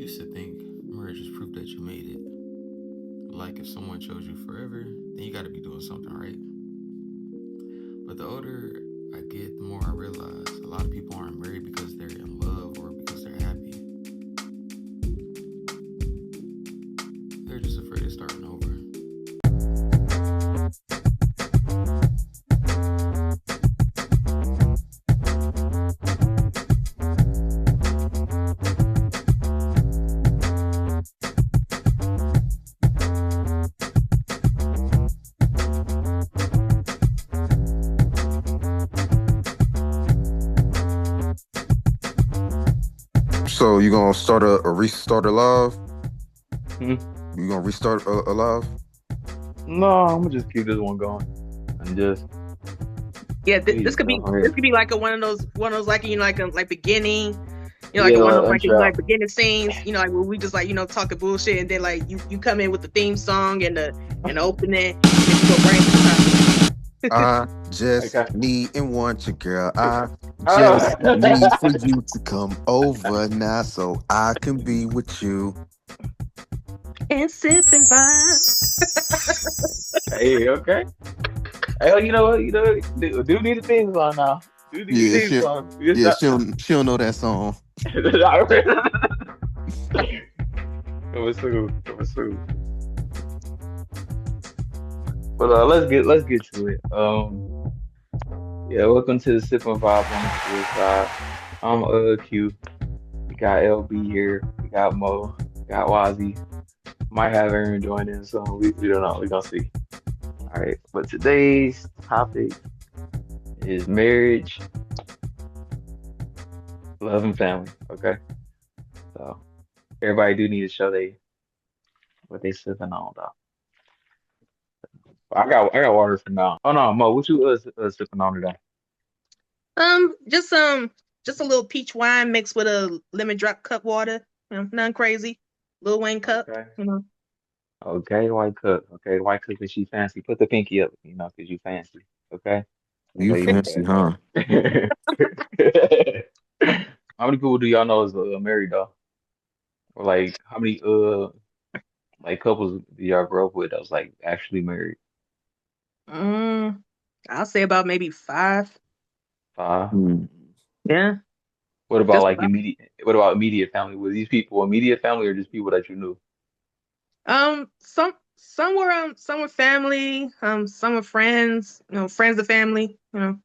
used to think marriage is proof that you made it. Like if someone chose you forever, then you got to be doing something right. But the older I get, the more I realize a lot of people aren't married because they're in love or because they're happy. They're just afraid of starting over. So you gonna start a restart a live? Hmm? You gonna restart a live? No, I'm gonna just keep this one going and just Yeah, we this just could go be from this here. could be like one of those like like beginning, like one of Yeah, those like intro. beginning scenes, like where we just like talking bullshit, and then like you come in with the theme song and the opening, and then we go right into the topic. I just Okay. need and want you, girl. I just need for Oh. you to come over now so I can be with you. And sipping vibes. Hey, okay. Hey, you know what? Do need a theme song now. Do need a Yeah, theme she, song. It's yeah, not. she don't know that song. Coming soon. Coming soon. But let's get to it. Yeah, welcome to the Sipping Vibes on the School Side. I'm Q. We got LB here. We got Mo. We got Wazzy. Might have Aaron join in soon. We don't know. We're gonna see. All right. But today's topic is marriage, love, and family. Okay. So everybody do need to show they what they sipping on though. I got water for now. Oh no, Mo, what you sipping on today? Um, just um, just a little peach wine mixed with a lemon drop cup water. Nothing crazy. Lil Wayne cup. Okay. Okay, white cook. Okay, white cook, cause she fancy. Put the pinky up, cause you fancy. Okay. That's You how you do fancy, huh? that. How many people do y'all know is married though? Or like how many like couples do y'all grow up with that was like actually married? Mm, I'll say about maybe five. Five. Hmm. Yeah, What about just like about. immediate family? Were these people immediate family or just people that you knew? Some were family, some were friends, friends of family, Okay,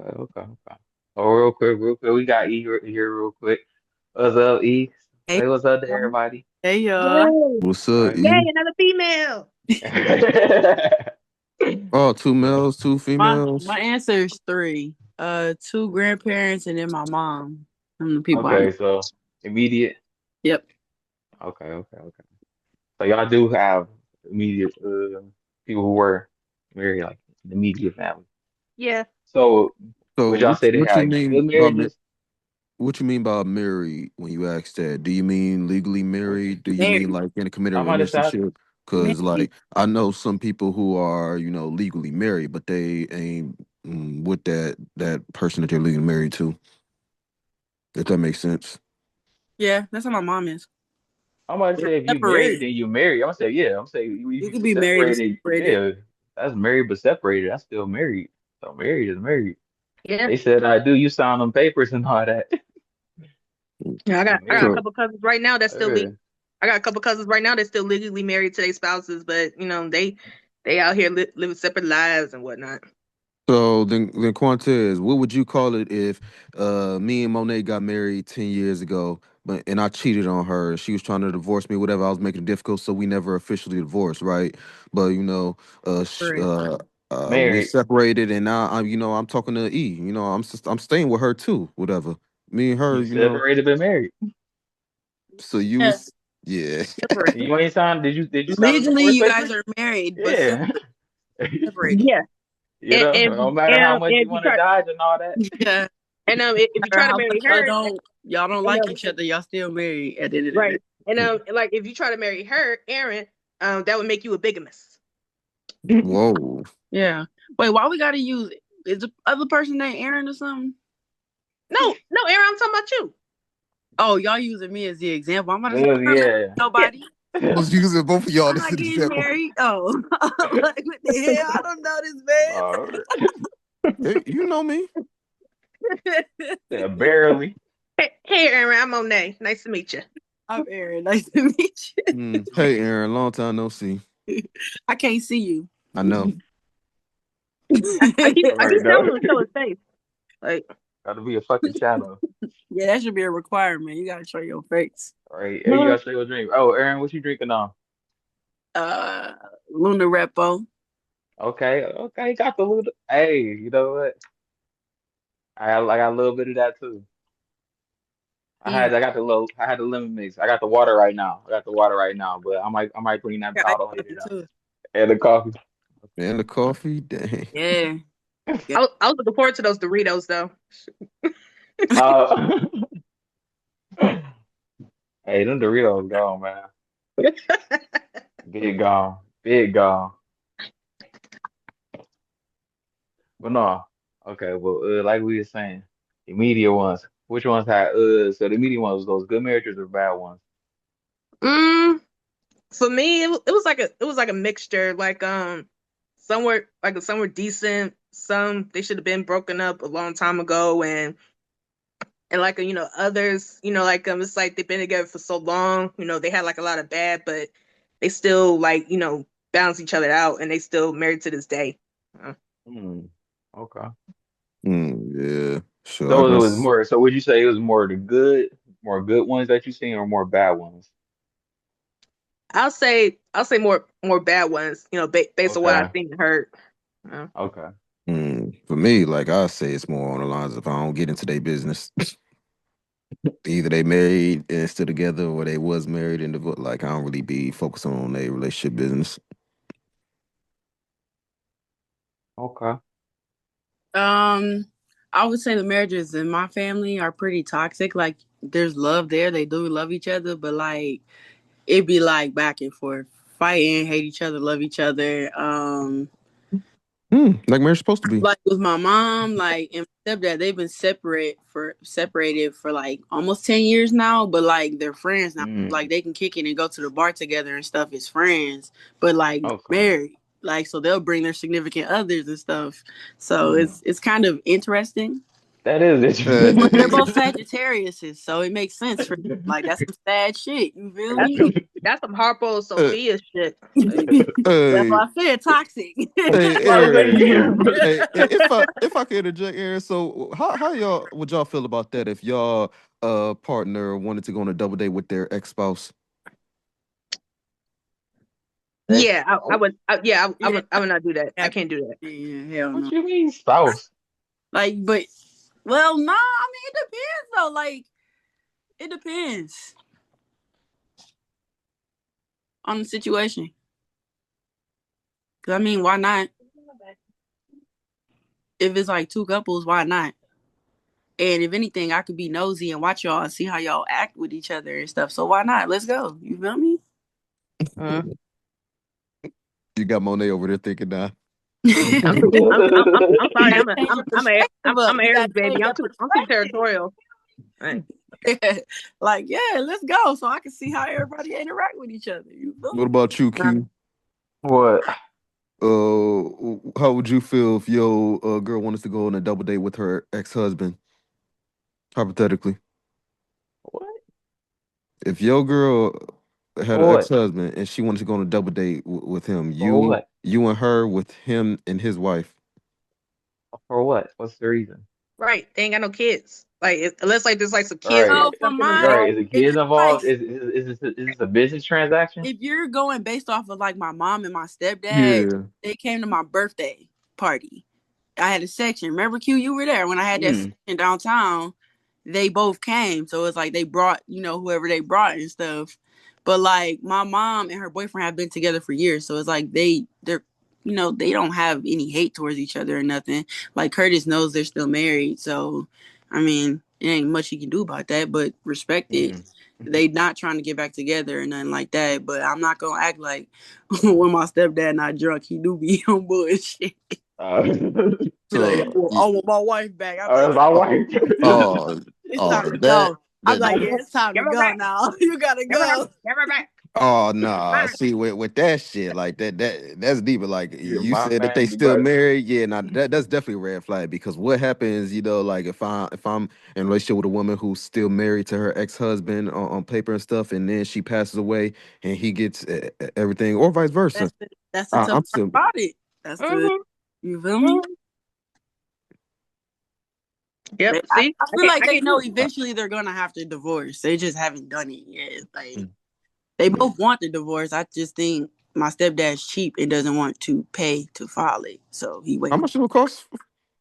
okay, okay. Oh, real quick, we got E here real quick. What's up, E? Hey, Say what's up to y'all. everybody. Hey, y'all. Yay! What's All up, right. Yay, E? another female. Oh, two males, two My females. answer is three. Two grandparents and then my mom. From the people I know. Okay, so immediate. Yep. Okay, okay, okay. So y'all do have immediate people who were married, like the immediate family. Yeah. So So would y'all say they what you had mean good by marriages? what you mean by married when you ask that? Do you mean legally What- married? Do you mean Married. like in a committed I might have said, relationship? Because Married. like I know some people who are legally married, but they ain't with that person that they're legally married to. If that makes sense. Yeah, that's how my mom is. I might They're say if you married, separated. then you married. I'm gonna say yeah. I'm saying You if could you be married and separated, separated. yeah, that's married but separated. That's still married. So married is married. Yeah. They said I do. You sign them papers and all that. Yeah, You I got a married. So couple cousins right now that's still Uh, I got a couple cousins right now that's still legally married to their spouses, but they out here living separate lives and whatnot. so then Quantez, what would you call it if me and Monet got married 10 years ago, but and I cheated on her. She was trying to divorce me, whatever. I was making it difficult, so we never officially divorced, right? But Correct. we married. separated, and now I'm talking to E. I'm staying with her too, whatever. Me and her, You separated but married. So you Yeah, was yeah. separated. You ain't signed. Did you sign the Legally, divorce you guys papers? are married, but Yeah. separated. Yeah. No matter how much And you if you want to try dodge and all that. Yeah. if you No matter try to how marry much her, y'all don't and like each other, y'all still married at the end of the day. right. And like if you try to marry her, Aaron, that would make you a bigamist. Whoa. Yeah. Wait, why we gotta use it? Is the other person named Aaron or something? No, no, Aaron, I'm talking about you. Oh, y'all using me as the example. I'm about to say, Well, I'm not yeah. nobody. I was using both of y'all I'm as not an getting example. married. Oh, like what the hell? I don't know this Hey, you know me. man. Yeah, barely. Hey, Aaron, I'm Monet. Nice to meet you. I'm Aaron. Nice to meet Hey, Aaron, long time no see. you. I can't see you. I know. I keep Right, telling no. him to show his face. Like, Gotta be a fucking shadow. Yeah, that should be a requirement. You gotta show your face. Right. Hey, you gotta say your drink. Oh, Aaron, what you drinking on? Uh, Luna Repo. Okay, okay, got the little. Hey, you know what? I got a little bit of that too. Mm. I had the lemon mix. I got the water right now. I got the water right now, but I might clean that Yeah, I bottle do later it though. too. And the coffee. And the coffee, dang. Yeah. Yeah. I was looking forward to those Doritos though. Uh, hey, them Doritos gone, man. Big gone. Big gone. But no. Okay, well, like we were saying, the media ones. Which ones had so the media ones, those good marriages or bad ones? mm, for me, it was like a mixture. Like some were decent. Some they should have been broken up a long time ago, and like others, like it's like they've been together for so long. They had like a lot of bad, but they still like balance each other out, and they still married to this day. Uh, Hmm. Okay. Yeah, sure. I So it was guess. more. So would you say it was more good ones that you seen, or more bad ones? I'll say more bad ones. Based on what I've Okay. seen and heard. Uh, Okay. For me, like I say, it's more on the lines of I don't get into their business. Either they married and still together, or they was married and divorced. Like I don't really be focusing on their relationship business. Okay. Um, I would say the marriages in my family are pretty toxic. Like, there's love there; they do love each other, but like it be like back and forth, fighting, hate each other, love each other. Like marriage supposed to be. Like with my mom, like and my stepdad, they've been separated for like almost 10 years now. But like they're friends now. Mm. Like they can kick it and go to the bar together and stuff as friends. But like not Okay. married. Like so they'll bring their significant others and stuff. So Mm. it's kind of interesting. That is Uh, But they're both interesting. Sagittariuses, so it makes sense for them. Like that's some sad shit. You feel that's me? some that's some Harpo uh, Sophia shit. Like, That's hey, why I said toxic. hey, I was like, Aaron. yeah. Hey, if I could interject, Aaron. So how y'all would y'all feel about that if y'all partner wanted to go on a double date with their ex spouse? Ex yeah, I spouse? would. Yeah, I would not do that. I happy. can't do that. Yeah, hell What no. you mean spouse? Like, but well, no, I mean it depends though. Like, it depends on the situation. Cause I mean, why not? If it's like two couples, why not? And if anything, I could be nosy and watch y'all and see how y'all act with each other and stuff. So why not? Let's go. You feel me? Uh, You got Monet over there thinking now. I'm too. I'm sorry. Gotta change your perspective up. I'm You gotta Aries, baby. change that I'm too perspective. territorial. Right. Like, yeah, let's go. So I can see how everybody interact with each other. You feel What me? about you, Uh, Q? What? How would you feel if your girl wanted to go on a double date with her ex-husband? Hypothetically, What? if your girl had an For what? ex-husband and she wanted to go on a double date with him, For what? you and her with him and his wife. For what? What's the reason? right. They ain't got no kids. Like unless like there's like some kids Right. So or for something mine, Right. involved. Is it if kids it's like involved? Is this a business transaction? if you're going based off of like my mom and my stepdad, Yeah. they came to my birthday party. I had a section. Remember, Q, you were there when I had that Mm. section downtown. They both came, so it's like they brought whoever they brought and stuff. But like my mom and her boyfriend have been together for years, so it's like they're they don't have any hate towards each other or nothing. Like Curtis knows they're still married, so I mean it ain't much you can do about that, but respect it. Mm. They not trying to get back together or nothing like that. But I'm not gonna act like when my stepdad not drunk, he do be on bullshit. Uh, Be like, So, I want my wife back. I'm like, that's my uh, wife. it's oh, time oh, to that go. I'm That, like, that, yeah, it's time to Give her go back. now. You gotta Give her back. go. Give her back. oh nah. Fine. See, with that shit, like that's deeper. Like Yeah, you my said that they family, still bro. married. Yeah, now that's definitely a red flag because what happens, like if I'm in a relationship with a woman who's still married to her ex-husband on paper and stuff, and then she passes away and he gets everything, or vice versa. That's the tough I'm part still. about it. That's the Mm-hmm. you feel me? Mm-hmm. Yep. I, See, I feel like I they can know do eventually they're gonna have to divorce. They just haven't done it yet. Like Mm, they yeah. both want the divorce. I just think my stepdad's cheap and doesn't want to pay to file it. So he How waiting. much it would cost?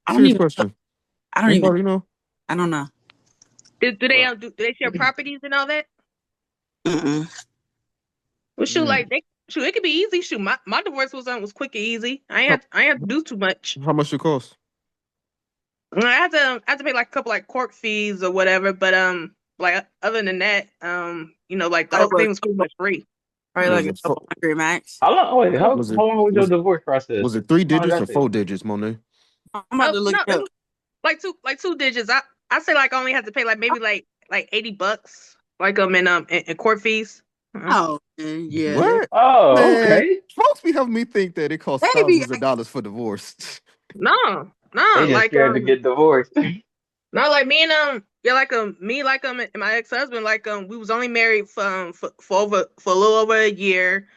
I don't Serious even question. I don't even Anybody know? I don't know. Do they share properties and all that? Mm-mm. Well, shoot, Mm. like shoot, it could be easy. Shoot, my divorce was quick and easy. How, I ain't had to do too much. how much it cost? I had to pay like a couple like court fees or whatever, but like other than that, like the Probably whole thing was pretty much free. Was like a it couple hundred max. How long? Wait, was it how long was your was divorce process? was it three How long did digits that or take? 4 digits, Monet? I'm about Oh to look no, it it up. was like two digits. I say like I only had to pay like maybe like $80, like in court fees. Oh man, yeah. What? Oh, Man, okay. folks be having me think that it costs They be thousands of dollars for divorce. No, They no, just like scared to get divorced. no, like me and yeah, like me like and my ex husband like we was only married for a little over a year.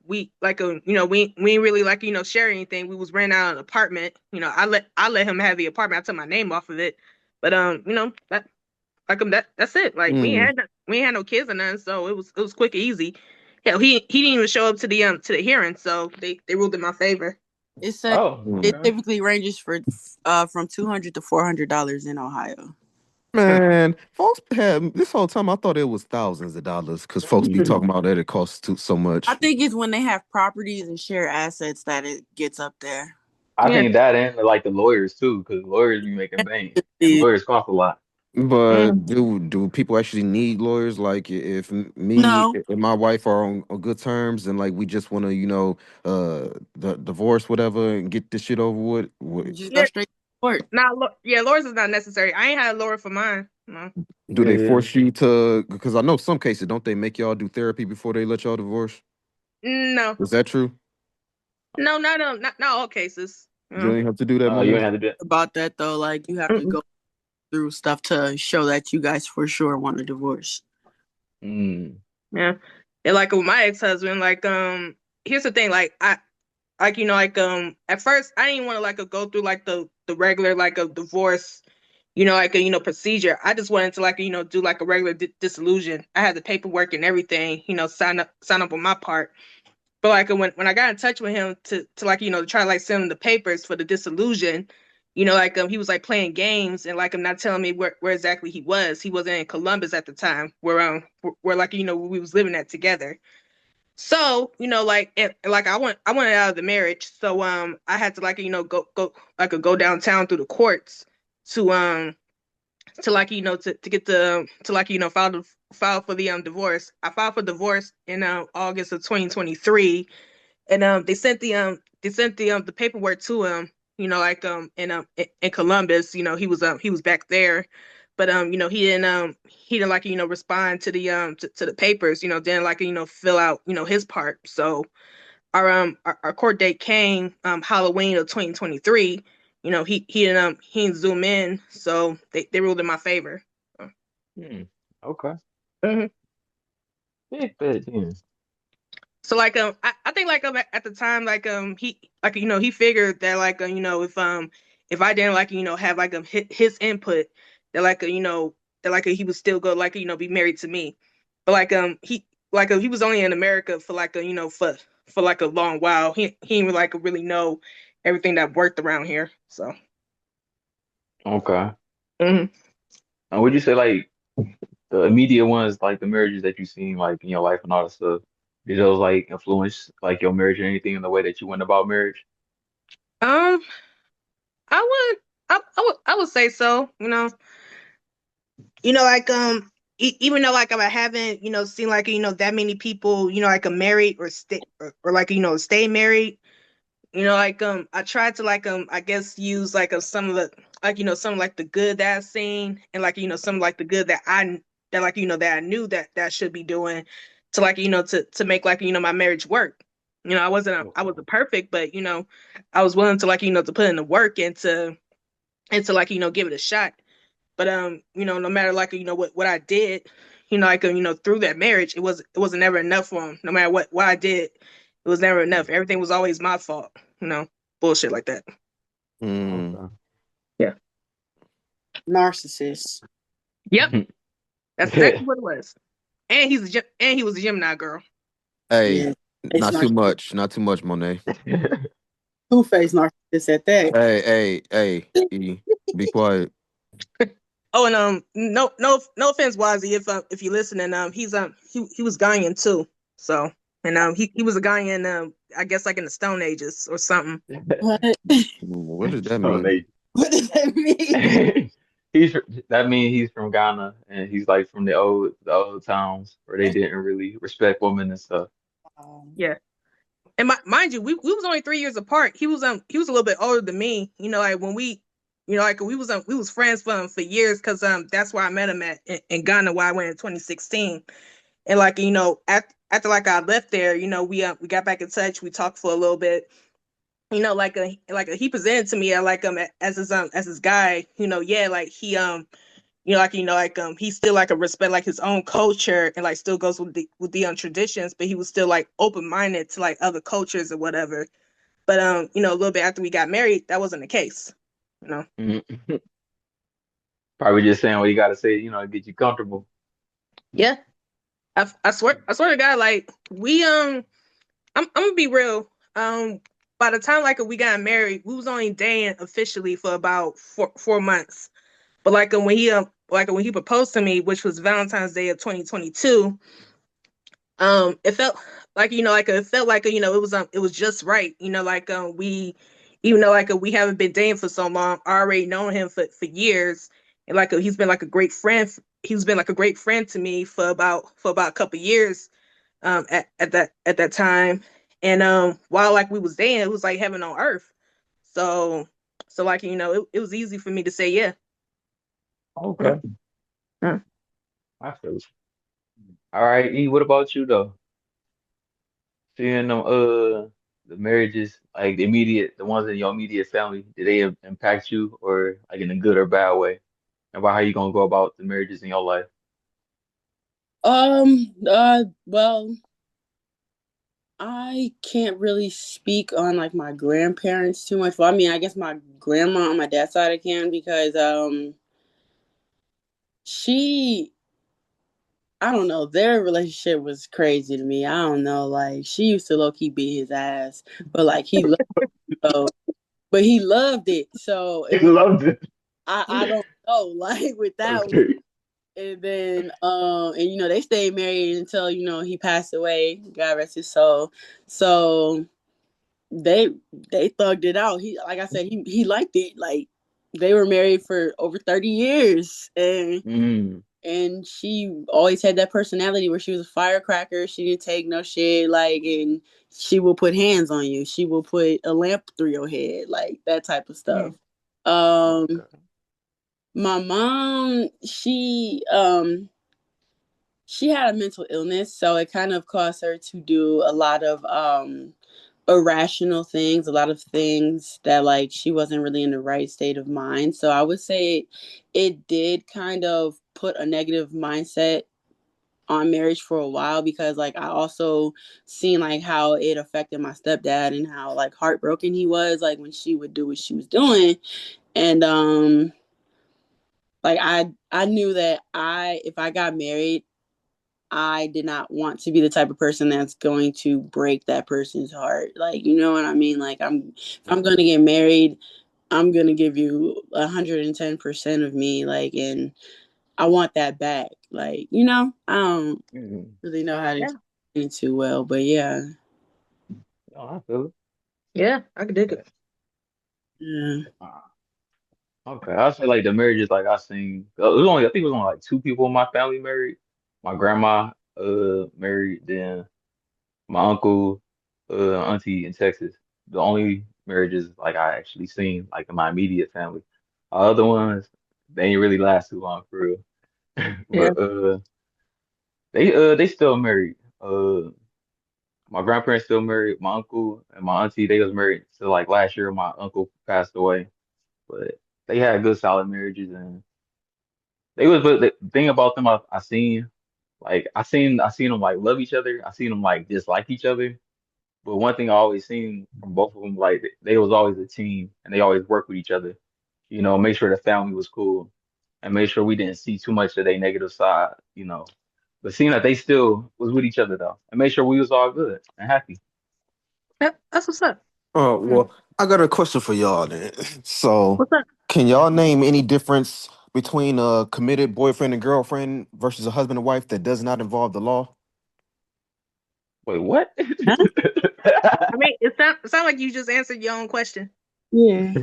We like we ain't really like share anything. We was renting out an apartment. I let him have the apartment. I took my name off of it, but that like that's it. Like Mm. we ain't had no kids or nothing, so it was quick and easy. Hell, he didn't even show up to the hearing, so they ruled in my favor. it said Oh, it Mm. okay. typically ranges for from $200 to $400 in Ohio. Man, folks have this whole time I thought it was thousands of dollars because folks be talking about that it costs so I much. think it's when they have properties and share assets that it gets up there. I Yeah. think that and like the lawyers too, because lawyers be making bank, and lawyers cost a lot. But Mm. do people actually need lawyers? Like if me No, and my wife are on good terms and like we just want to the divorce whatever and get this shit over with. you just go Yeah. straight to court. Yeah, lawyers is not necessary. I ain't had a lawyer for mine. No. Do they Yeah. force you to? Because I know some cases don't they make y'all do therapy before they let y'all divorce? No. Is that true? No, not all cases. You ain't have to do that, No, you Monet. ain't have to do it. About that though, like you have to Mm-mm. go through stuff to show that you guys for sure want a divorce. Mm. Yeah. And like with my ex-husband, like here's the thing, like I like at first I didn't want to like go through like the regular like a divorce, like a procedure. I just wanted to like do like a regular dissolution. I had the paperwork and everything, sign up on my part. But like when I got in touch with him to like to try to like send him the papers for the dissolution, like he was like playing games and like I'm not telling me where exactly he was. He wasn't in Columbus at the time, where like we was living at together. So like and like I wanted out of the marriage, so I had to like go like go downtown through the courts to like to get the to like file for the divorce. I filed for divorce in August of 2023, and they sent the paperwork to him, like in Columbus. He was back there, but he didn't like respond to to the papers, didn't like fill out his part. So our court date came Halloween of 2023. He didn't zoom in, so they ruled in my favor. Hmm. Okay. Mhm. Big bet, yeah. So like I think like at the time like he like he figured that like if I didn't like have like his input that like that like he would still go like be married to me, but like he was only in America for like for like a long while. He didn't like really know everything that worked around here. So Okay. mhm. And would you say like the immediate ones, like the marriages that you've seen like in your life and all that stuff, did those like influence like your marriage or anything in the way that you went about marriage? um I would I would say so. Like even though like I haven't seen like that many people like a married or stay or like stay married, like I tried to like I guess use like some of the like some like the good that I've seen, and like some like the good that like that I knew that I should be doing to like to make like my marriage work. I Okay. wasn't perfect, but I was willing to like to put in the work and to like give it a shot. But no matter like what I did, like through that marriage, it wasn't never enough for him. No matter what I did, it was never enough. Everything was always my fault. Bullshit like that. Mm. Okay. Yeah. Narcissist. Yep. That's exactly what it was. And he was a Gemini girl. Hey, Yeah. It's not too narcissist. much. Not too much, Monet. Two-faced narcissist at that. Hey, be quiet. Oh, and no offense, Wazzy, if you're listening, he was Ghanaian too. So and he was a Ghanaian, I guess like in the Stone Ages or something. What? What does that So mean? they What does that mean? he's that means he's from Ghana and he's like from the old towns where they didn't really respect women and stuff. Yeah. And mind you, we was only 3 years apart. He was a little bit older than me. Like when we, like we was friends for years because that's where I met him at in Ghana where I went in 2016. And like after like I left there, we got back in touch. We talked for a little bit. He presented to me like as his guy. Yeah, like he he still like a respect like his own culture and like still goes with the traditions, but he was still like open minded to like other cultures or whatever. But a little bit after we got married, that wasn't the case. You know. Mhm. Probably just saying what you got to say, to get you comfortable. Yeah. I swear to God, like I'm gonna be real. By the time like we got married, we was only dating officially for about 4 months. But like when he proposed to me, which was Valentine's Day of 2022, it felt like it felt like it was just right. Like we even though like we haven't been dating for so long, I already known him for years, and like he's been like a great friend. He's been like a great friend to me for about a couple years at that time. And while like we was dating, it was like heaven on earth. So like it was easy for me to say yeah. Mm, Okay. mm. I feel it. All right, E, what about you though? Seeing them the marriages, like the ones in your immediate family, did they impact you or like in a good or bad way? About how you gonna go about the marriages in your life? Well, I can't really speak on like my grandparents too much. Well, I mean, I guess my grandma on my dad's side I can because she I don't know, their relationship was crazy to me. I don't know, like she used to low key beat his ass, but like he loved so but he loved it. So it He was loved it. I don't know, like with that one. Okay. And then and they stayed married until he passed away. God rest his soul. So they they thugged it out. He like I said, he liked it. Like they were married for over 30 years Mm. and she always had that personality where she was a firecracker. She didn't take no shit, like, and she will put hands on you. She will put a lamp through your head, like that type of stuff. Mm, Um, Okay. my mom, she had a mental illness, so it kind of caused her to do a lot of irrational things, a lot of things that like she wasn't really in the right state of mind. So I would say it did kind of put a negative mindset on marriage for a while because like I also seen like how it affected my stepdad and how like heartbroken he was like when she would do what she was doing. And like I knew that I if I got married, I did not want to be the type of person that's going to break that person's heart. Like, you know what I mean? Like if I'm gonna get married, I'm gonna give you 110% of me, like, and I want that back. Like, I don't Mm. really know how to yeah, explain it too well, but yeah. Oh, I feel yeah, I could dig it. it. Yeah. Okay, I say like the marriages like I seen. It was only I think it was only like two people in my family married. My grandma married, then my uncle, auntie in Texas. The only marriages like I actually seen like in my immediate family. All other ones, they ain't really last too long for real. Yeah. But they still married. My grandparents still married. My uncle and my auntie, they was married till like last year. My uncle passed away, but they had good solid marriages, and they was. But the thing about them, I seen like I seen them like love each other. I seen them like dislike each other. But one thing I always seen from both of them, like they was always a team, and they always worked with each other. You know, make sure the family was cool, and make sure we didn't see too much of their negative side. You know, but seeing that they still was with each other though, and make sure we was all good and happy. Yep, that's what's up. Well, I got a question for y'all then. So, What's up? can y'all name any difference between a committed boyfriend and girlfriend versus a husband and wife that does not involve the law? Wait, what? Huh? I mean, it sound like you just answered your own question. Yeah,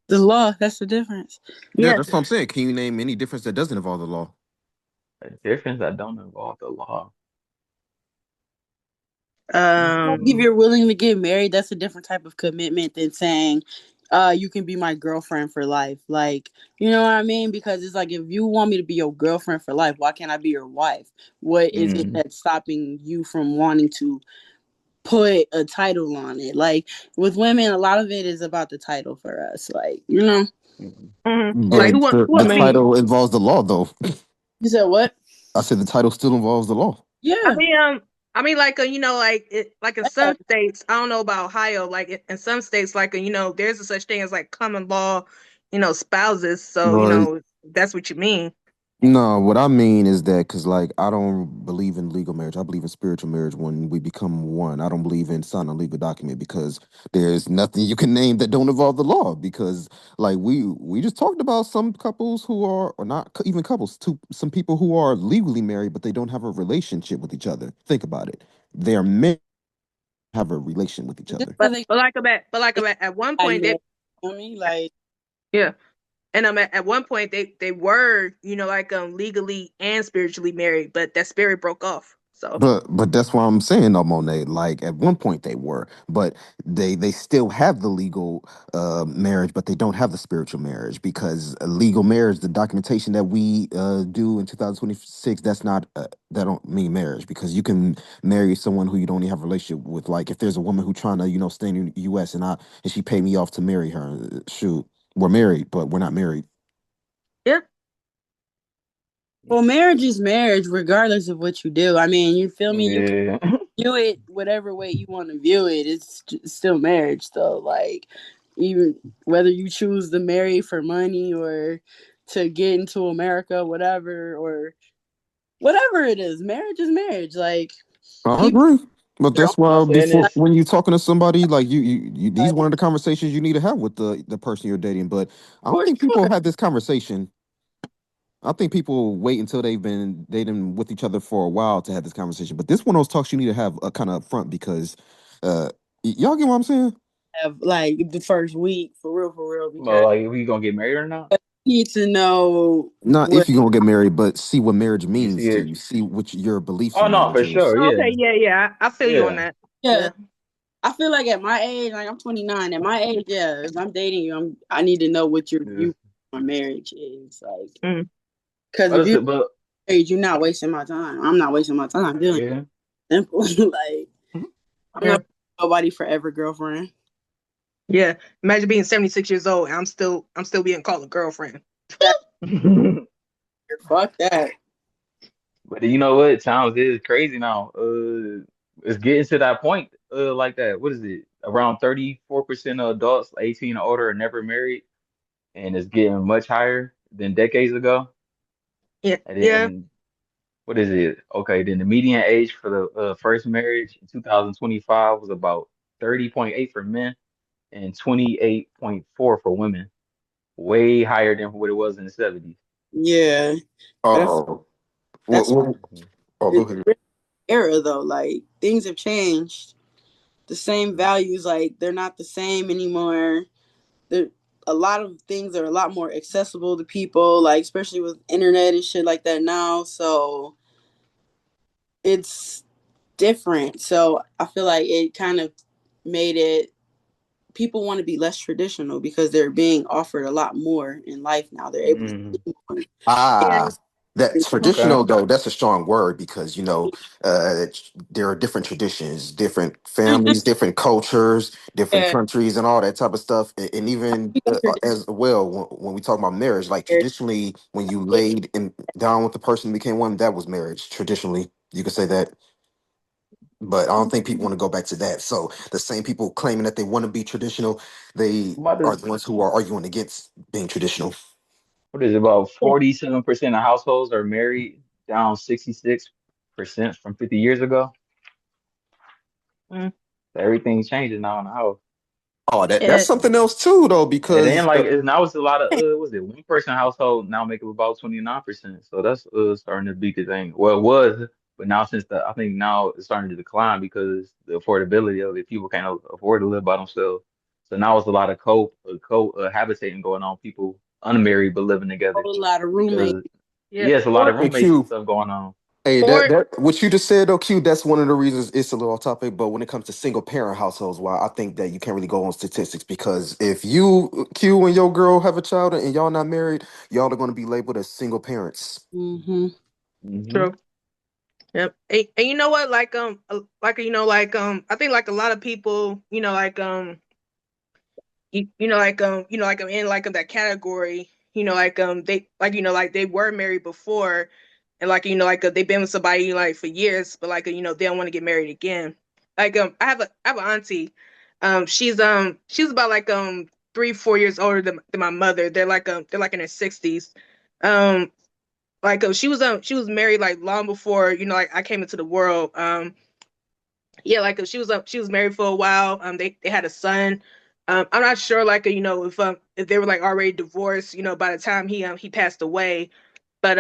the law. That's the difference. Yeah, Yeah. that's what I'm saying. Can you name any difference that doesn't involve the law? A difference that don't involve the law. Like if Mm, you're willing to get married, that's a different type of commitment than saying, you can be my girlfriend for life. Like, you know what I mean? Because it's like if you want me to be your girlfriend for life, why can't I be your wife? What is it mm, that's stopping you from wanting to put a title on it? Like with women, a lot of it is about the title for us. Like, you know. mm. Like But who want? the, Who the want? I I mean, mean, title involves the law, though. You said what? I said the title still involves the law. I Yeah. mean, like like in some states, I don't know about Ohio. Like in some states, like there's a such thing as like common law, spouses. So Well, that's what you mean. no, what I mean is that because, like, I don't believe in legal marriage. I believe in spiritual marriage when we become one. I don't believe in signing a legal document because there's nothing you can name that don't involve the law. Because, like, we just talked about some couples who are, or not even couples, to some people who are legally married, but they don't have a relationship with each other. Think about it. They're married, have a relation with each Just other. because At one I point married, you know what I mean? Like, yeah, and at one point they were like legally and spiritually married, but that spirit broke off. So But that's why I'm saying though, Monet. Like at one point they were, but they still have the legal marriage, but they don't have the spiritual marriage because a legal marriage, the documentation that we do in 2026, that don't mean marriage because you can marry someone who you don't even have a relationship with. Like if there's a woman who trying to stay in the U.S. and she paid me off to marry her, shoot, we're married, but we're not married. yeah, well, marriage is marriage, regardless of what you do. I mean, you feel me? You can yeah. view it whatever way you want to view it. It's still marriage, though. Like, even whether you choose to marry for money or to get into America, whatever, or whatever it is, marriage is marriage. Like, I people, agree. But they're all that's What I'm why saying before like, is, when you're talking to somebody, like these like, one of the conversations you need to have with the person you're dating. But I don't for think people sure. have this conversation. I think people wait until they've been dating with each other for a while to have this conversation. But this one of those talks you need to have a kind of upfront because uh y'all get what I'm saying? Have like the first week for real, well, because like, we gonna get married or not? you need to know Not what. if you're gonna get married, but see what marriage You means see to it? you. See what your beliefs Oh on no, marriage for is. sure. Yeah, okay, yeah, I feel you on yeah. that. Yeah, Yeah. I feel like at my age, like I'm 29. At my age, yeah, if I'm dating you, I need to know what your Yeah. view on marriage is. Like, Mm. because But if it's, you're but married, you're not wasting my time. I'm not wasting my time doing it. yeah. Simple. Like, I'm Yeah. not nobody forever girlfriend. Yeah. Imagine being 76 years old and I'm still being called a girlfriend. That, fuck that. But you know what? Times is crazy now. It's getting to that point. Like that. What is it? Around 34% of adults 18 or older are never married, and it's getting much higher than decades ago. Yeah. And Yeah. then what is it? Okay, then the median age for the first marriage in 2025 was about 30.8 for men and 28.4 for women. Way higher than what it was in the 70s. Yeah, that's Oh, that's Mhm. oh, go it's ahead. a era though. Like things have changed. The same values, like they're not the same anymore. There, a lot of things are a lot more accessible to people, like especially with internet and shit like that now. So it's different. So I feel like it kind of made it people want to be less traditional because they're being offered a lot more in life now. They're able to Mm, do more. Yeah. Ah, that okay. traditional though, that's a strong word because there are different traditions, different families, different cultures, different Yeah, countries, and all that type of stuff. And even as well, when we talk about marriage, like traditionally, when you laid down with the person and became one, that was marriage. Traditionally, you could say that. But I don't think people want to go back to that. So the same people claiming that they want to be traditional, they I'm about are to, the ones who are arguing against being traditional. what is it, about 47% of households are married, down 66% from 50 years ago. Mm. Everything's changing now in the house. Oh, that's Yeah. something else too, though, And then because like now it's a lot of was it one person household now make up about 29%. So that's starting to be the thing. Well, it was, but now since the I think now it's starting to decline because the affordability of it, people can't afford to live by themselves. So now it's a lot of habitating going on, people unmarried but living a together whole lot of roommates. because Yeah. yeah, it's a lot Or of hey roommates and Q, stuff going on. hey, that or that what you just said though, Q, that's one of the reasons it's a little off topic. But when it comes to single parent households, why I think that you can't really go on statistics because if you Q and your girl have a child and y'all not married, y'all are going to be labeled as single parents. Mm-hmm. Hmm. true. Yep. And you know what? I think like a lot of people, like in like that category, like they were married before, and they've been with somebody like for years, but they don't want to get married again. I have an auntie, she's about 3-4 years older than my mother. They're like in their 60s. She was married like long before I came into the world. Yeah, she was married for a while. They had a son. I'm not sure if they were like already divorced, by the time he passed away. But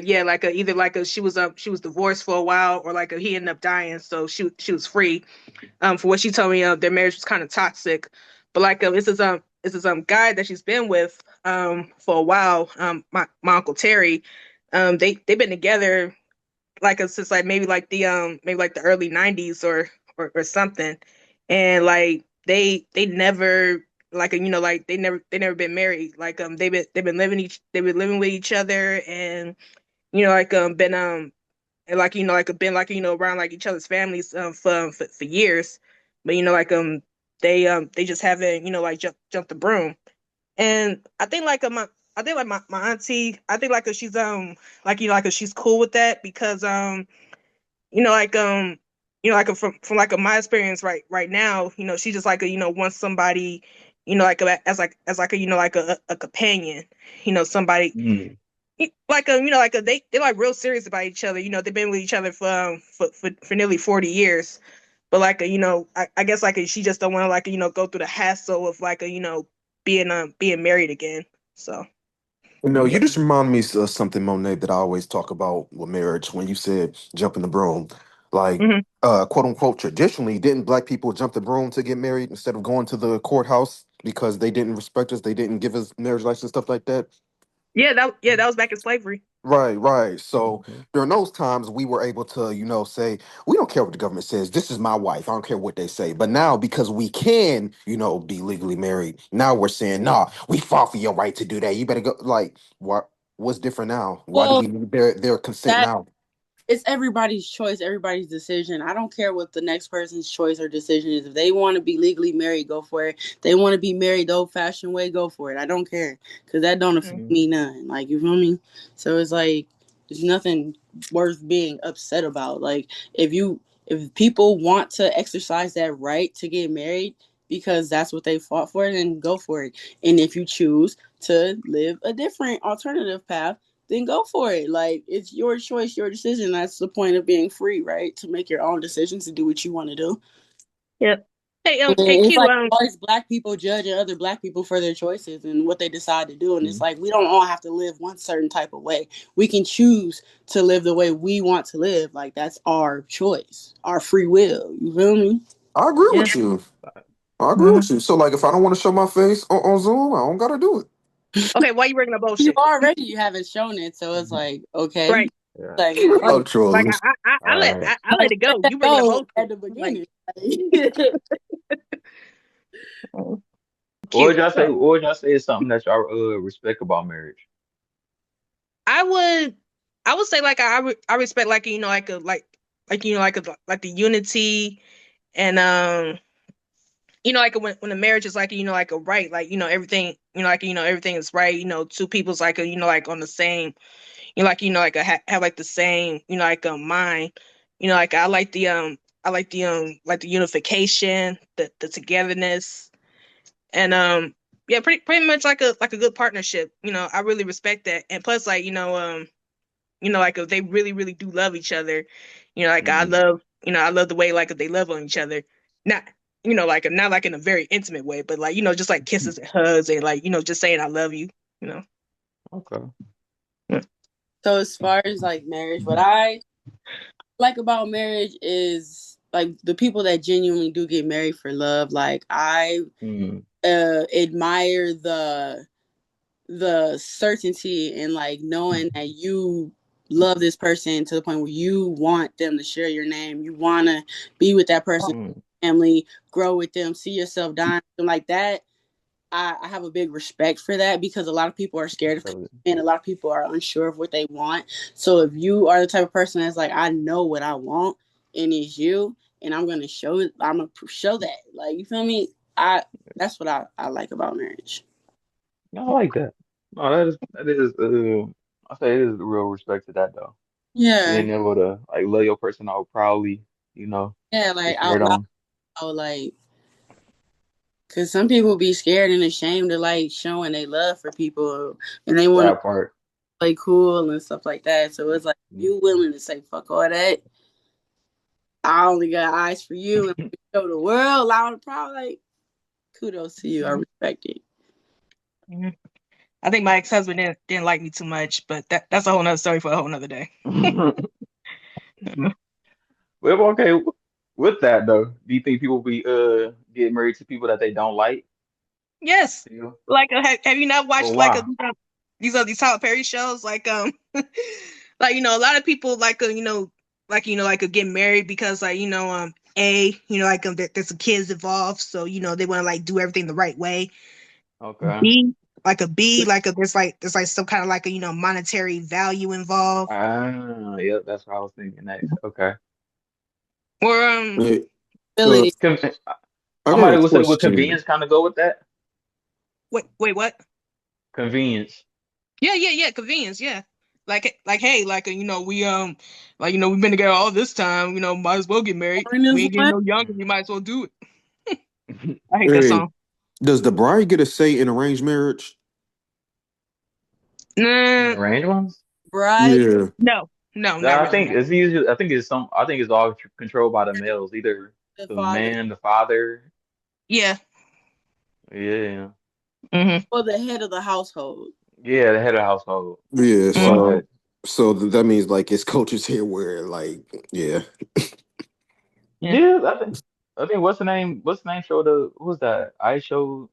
yeah, either she was divorced for a while, or he ended up dying, so she was free. For what she told me, their marriage was kind of toxic. But it's this guy that she's been with for a while. My uncle Terry. They've been together since maybe like the early 90s, or something. And they never they never been married. They've been living with each other, and been been around each other's families for years. But they just haven't jumped the broom. And I think my auntie, I think she's cool with that, because you know, like from my experience right now, she just wants somebody, as a companion, somebody, Mm. they like real serious about each other. They've been with each other for nearly 40 years. But I guess she just don't want to go through the hassle of being married again. So. You Okay. just remind me of something, Monet, that I always talk about with marriage when you said jumping the broom. Like, Hmm. quote unquote, traditionally, didn't black people jump the broom to get married instead of going to the courthouse because they didn't respect us, they didn't give us marriage license, stuff like that? Yeah, that was back in slavery. Right, right. So Okay. during those times, we were able to, say, we don't care what the government says. This is my wife. I don't care what they say. But now, because we can, be legally married, now we're saying, nah, we fought for your right to do that. You better go. Like, what? What's different now? Why do Well, we need their consent that now? it's everybody's choice, everybody's decision. I don't care what the next person's choice or decision is. If they want to be legally married, go for it. They want to be married the old-fashioned way, go for it. I don't care because that don't affect Mm. Mm. me none. Like, you feel me? So it's like there's nothing worth being upset about. Like, if people want to exercise that right to get married because that's what they fought for, then go for it. And if you choose to live a different alternative path, then go for it. Like, it's your choice, your decision. That's the point of being free, right? To make your own decisions, to do what you want to do. Yep. And Hey, it's Q. like always black people judging other black people for their choices and what they decide to do. And it's Mm. like we don't all have to live one certain type of way. We can choose to live the way we want to live. Like, that's our choice, our free will. You feel me? I agree Yeah. with you. I agree Hmm. with you. So, like, if I don't want to show my face on Zoom, I don't gotta do it. Okay, why you bringing up You bullshit? already you haven't shown it, so it's like, okay. Right. Yeah. Like, Like, I'm like trolling. I All let right. I let it let go. that You bringing up go at bullshit. the Like, beginning. What would Cute. y'all say? What would y'all say is something that y'all respect about marriage? I would I would say like I respect like like like the unity and like when the marriage is like like a right, like everything like everything is right, two people's like like on the same, like like have like the same, like a mind, like I like the unification, the togetherness, and yeah, pretty much like a good partnership. I really respect that, and plus like like if they really do love each other, like Mm, I love the way like if they love on each other, not like not like in a very intimate way, but like just like kisses and hugs and like just saying I love you, you know. okay. Yeah. So as far as like marriage, what I like about marriage is like the people that genuinely do get married for love. Like I Mm, admire the certainty and like knowing that you love this person to the point where you want them to share your name. You want to be with that person, mm, family, grow with them, see yourself dying, like that. I have a big respect for that because a lot of people are scared of so, and a lot of people are unsure of what they want. So if you are the type of person that's like, I know what I want and it's you, and I'm gonna show it, I'm gonna show that. Like you feel me? I That's what I like about marriage. I like that. No, that is I say it is real respect to that though. Yeah. Being able to like love your person out proudly, Yeah, to like share out loud, them like, cause some people be scared and ashamed of like showing they love for people, and they want to that part. play cool and stuff like that. So it's like you willing to say fuck all that. I only got eyes for you and show the world loud and proud. Like kudos to you. I respect it. Mhm. I think my ex-husband didn't like me too much, but that's a whole nother story for a whole nother day. Mhm. Well, okay. With that though, do you think people be get married to people that they don't like? Yes. Still? Like, have you not But watched like why? these Tyler Perry shows? Like, like a lot of people like like get married because like like there's some kids involved, so they want to like do everything the right way. Okay. B like there's like some kind of like a monetary value involved, Ah, yep, that's what I was thinking next. Okay. or Hey, uh, Ability. Con I got Somebody a would say, would question. convenience kind of go with that? wait what? Convenience. Yeah, convenience, yeah. Like, hey, like, like, we've been together all this time, might as well get married. Born We this ain't getting one. no younger, you Mm. might as well do it. I hate that Hey, song. does the bride get a say in arranged marriage? The Nah, range ones? Bride. Yeah. no, No, not I really, think no. it's usually. I think it's all controlled by the males, either The the father. man, the father. Yeah. Yeah, Mm-hmm. Or the head of the household. yeah, the head of the household. Yeah, Go Mm-hmm. ahead. that means like it's coaches here where like yeah. Yeah. Yeah, I think what's the name? What's the name? Showed the What was that? I showed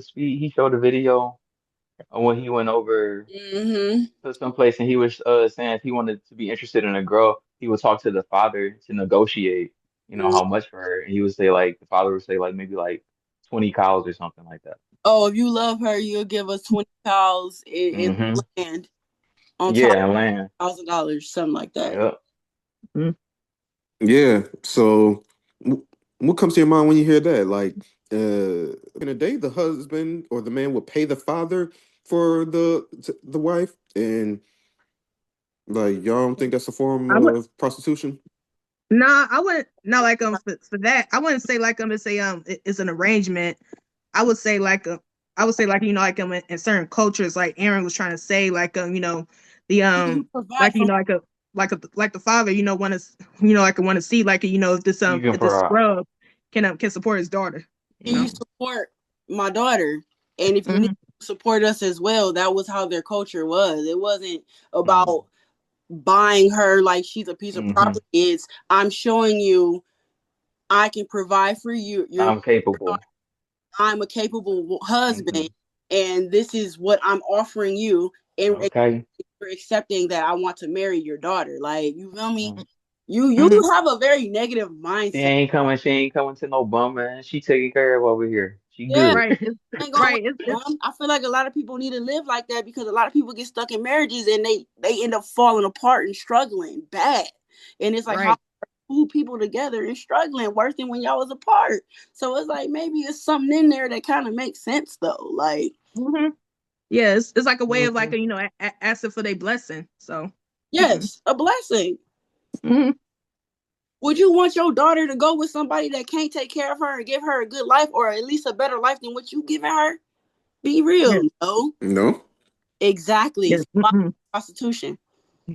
Speed. He showed a video of when he went over Mm-hmm. to some place and he was saying if he wanted to be interested in a girl, he would talk to the father to negotiate, how much for her. And he would say like the father would say like maybe like 20 cows or something like that. Oh, if you love her, you'll give us 20 cows in Hmm. land on top Yeah, and land. of $1,000, something like that. Yep. Yeah. So what comes to your mind when you hear that? Like in a day the husband or the man would pay the father for the wife and like y'all don't think that's a form I would of prostitution? Nah, I wouldn't not like for that. I wouldn't say like to say it's an arrangement. I would say like I would say like like in certain cultures like Aaron was trying to say like the You provide like for like the father want to like want to see like You can if this provide. scrub can support his daughter, you know. you support my daughter, and if you need Hmm. to support us as well. That was how their culture was. It wasn't Mm-hmm. about buying her like she's a piece of Mm-hmm. property. It's I'm showing you I can provide for you. I'm capable. I'm a capable Mm-hmm. husband, and this is what I'm offering you. And Okay. for accepting that I want to marry your daughter. Like you feel me? Mhm. You Hmm. have a very negative She mindset. ain't coming. She ain't coming to no bum man. She taking care of over here. She Yeah, good. Right. ain't going with Right. them. I feel like a lot of people need to live like that because a lot of people get stuck in marriages and they end up falling apart and struggling bad. And it's like how Right. two people together and struggling worse than when y'all was apart. So it's like maybe it's something in there that kind of makes sense though. Like Hmm. Yeah, it's like a way of like Mhm. asking for their blessing. So. Hmm. yes, a blessing. Hmm. Would you want your daughter to go with somebody that can't take care of her and give her a good life or at least a better life than what you giving her? Be Yeah. real, no. No, Exactly. Yeah. So why Hmm. prostitution?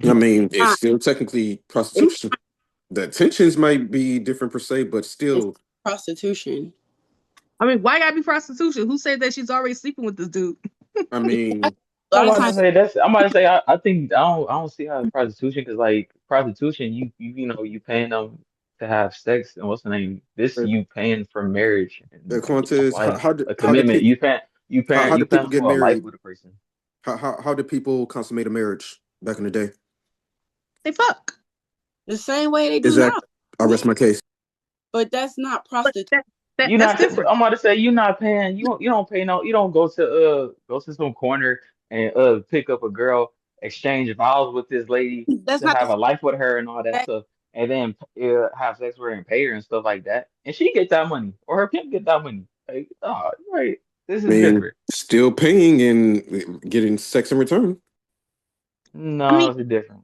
I mean it's Not. still technically It's prostitution. The intentions might be different per se, but it's still, prostitution. I mean, why gotta be prostitution? Who said that she's already sleeping with this dude? I Exactly. mean, A I'm lot of about to times say that's. I'm about to say I think I don't see how it's prostitution because like prostitution you paying them to have sex and what's the name this uh, you paying for marriage and Quantez, like a how did commitment people you how paying did people get for a life married? with a person. How did people consummate a marriage back in the day? They fuck. the same way they do now. Exactly. I rest my case. But that's not But prostitution. that's different. I'm about to say you're not paying you don't pay no you don't go to some corner and pick up a girl exchange vows with this lady That's to not the have same a life with her and all that thing. stuff and then have sex with her and pay her and stuff like that and she get that money or her pimp get that money like oh right this I is mean, different. still paying and getting sex in return. I No, mean, it's different.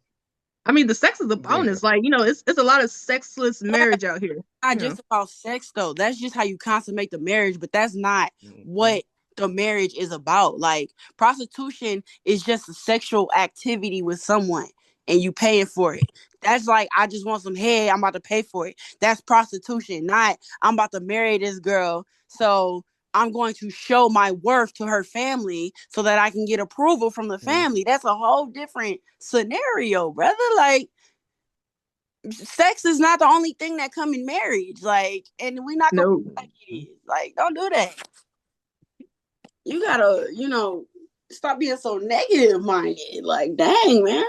the sex is a bonus. Different. Like, it's a lot of sexless marriage out here. Not You know. just about sex though. That's just how you consummate the marriage, but that's not Mhm. what the marriage is about. Like prostitution is just a sexual activity with someone and you paying for it. That's like I just want some head, I'm about to pay for it. That's prostitution, not I'm about to marry this girl. So I'm going to show my worth to her family so that I can get approval from the Mhm. family. That's a whole different scenario, brother. Like sex is not the only thing that come in marriage. Like, and we're not gonna No. like it is. Like, don't do that. You gotta, stop being so negative minded. Like, dang, man.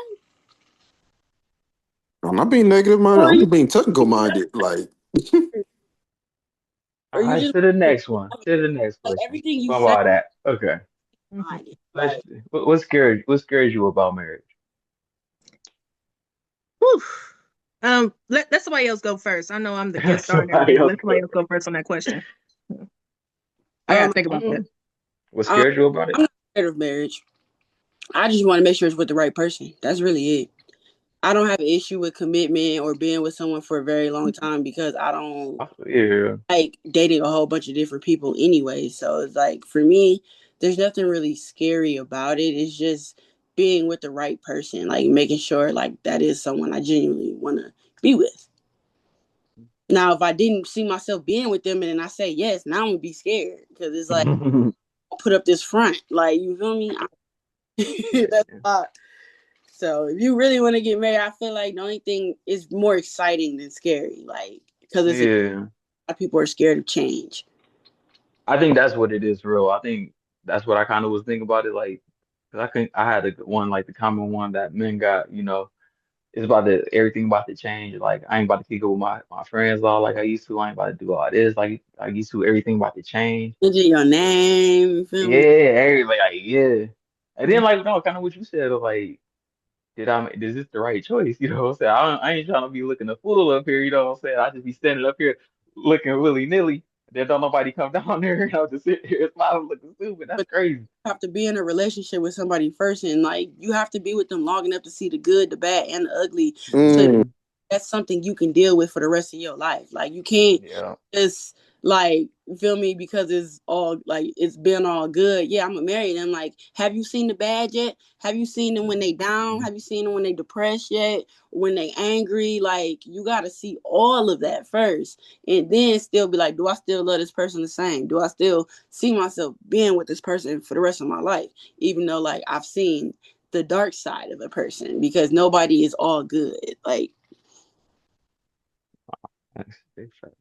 I'm not being negative minded. Or I'm you, just being technical minded. Like, All or you right, just to the next one. To the next like question. everything you From say all that. Okay. Mhm. minded. Let's. Like, What scares you about marriage? Whew. Let somebody else go first. I know I'm the guest star and Somebody everything. else Let somebody go else first. go first on that question. I gotta um, think about that. What um, scares you about I'm it? not scared of marriage. I just want to make sure it's with the right person. That's really it. I don't have an issue with commitment or being with someone for a very long time because I don't Yeah. like dating a whole bunch of different people anyway. So it's like for me, there's nothing really scary about it. It's just being with the right person, like making sure like that is someone I genuinely want to be with. Now, if I didn't see myself being with them and then I say yes, now I'm gonna be scared because it's like I'll put up this front, like you feel me? That's Yeah. not. So if you really want to get married, I feel like the only thing is more exciting than scary, like because it's a Yeah. lot of people are scared of change. I think that's what it is, real. I think that's what I kind of was thinking about it, like, 'cause I had one like the common one that men got, it's about everything about to change. Like I ain't about to kick it with my friends all like I used to. I ain't about to do all this like I used to. Everything about to change. Mention your name, you feel Yeah, me? everybody, like, yeah. And then like no, kind of what you said of like, is this the right choice? You know what I'm saying? I ain't trying to be looking a fool up here, you know what I'm saying? I just be standing up here looking willy-nilly. Then don't nobody come down there and I'll just sit here smiling looking stupid. That's But crazy. you have to be in a relationship with somebody first, and like you have to be with them long enough to see the good, the bad, and the ugly. So mm, Hmm. that's something you can deal with for the rest of your life. Like you can't Yeah. just like feel me because it's all like it's been all good. Yeah, I'm gonna marry them. Like, have you seen the bad yet? Have you seen them when they down? Mhm. Have you seen them when they depressed yet? When they angry? Like you gotta see all of that first. And then still be like, do I still love this person the same? Do I still see myself being with this person for the rest of my life? Even though like I've seen the dark side of a person because nobody is all good. Like That's big fact.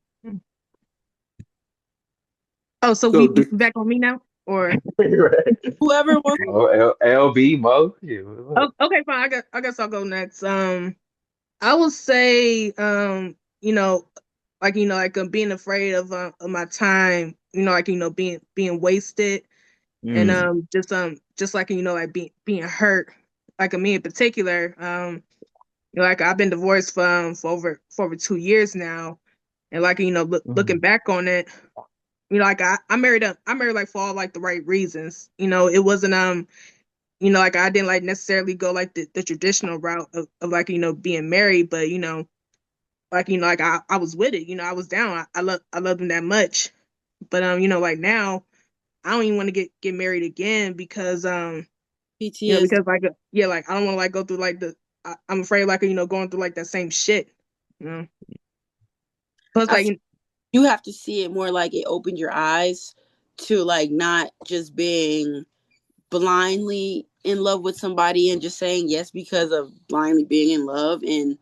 Oh, so so we do, back on me now, or Right. whoever wants Oh, LB Mo. Yeah, oh, look. okay, fine. I guess I'll go next. I will say, like like like being afraid of my time, like being wasted, and Mm. just like like being hurt, like me in particular, like I've been divorced for over 2 years now, and like looking Mm. back on it, like I married like for all like the right reasons. It wasn't like I didn't like necessarily go like the traditional route of like being married, but like like I was with it. I was down. I loved him that much, but like now I don't even want to get married again because PTSD. because like yeah, like I don't want to like go through like I'm afraid like going through like that same shit. You know? Plus I like feel you have to see it more like it opened your eyes to like not just being blindly in love with somebody and just saying yes because of blindly being in love, and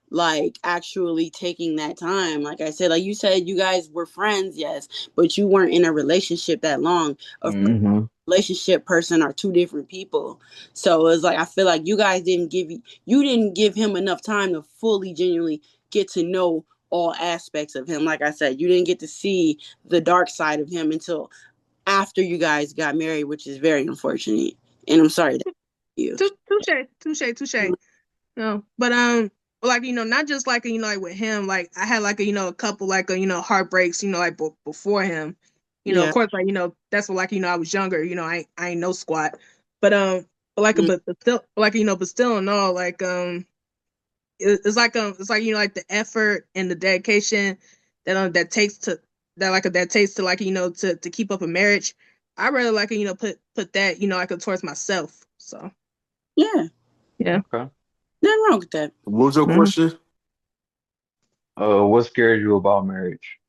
like actually taking that time. Like I said, like you said, you guys were friends, yes, but you weren't in a relationship that long. A Mm-hmm. relationship person are two different people. So it's like I feel like you guys you didn't give him enough time to fully genuinely get to know all aspects of him. Like I said, you didn't get to see the dark side of him until after you guys got married, which is very unfortunate. And I'm sorry that you. touche. No, but like not just like like with him, like I had like a couple like heartbreaks, like before him, of Yeah. course, like that's what like I was younger, I ain't no squat, but Mm. but still like but still in all like it's like like the effort and the dedication that takes to that takes to like to keep up a marriage. I rather like put that like towards myself. So Yeah. yeah. Okay. Nothing wrong with that. What was your Mhm. question? What scares you about marriage?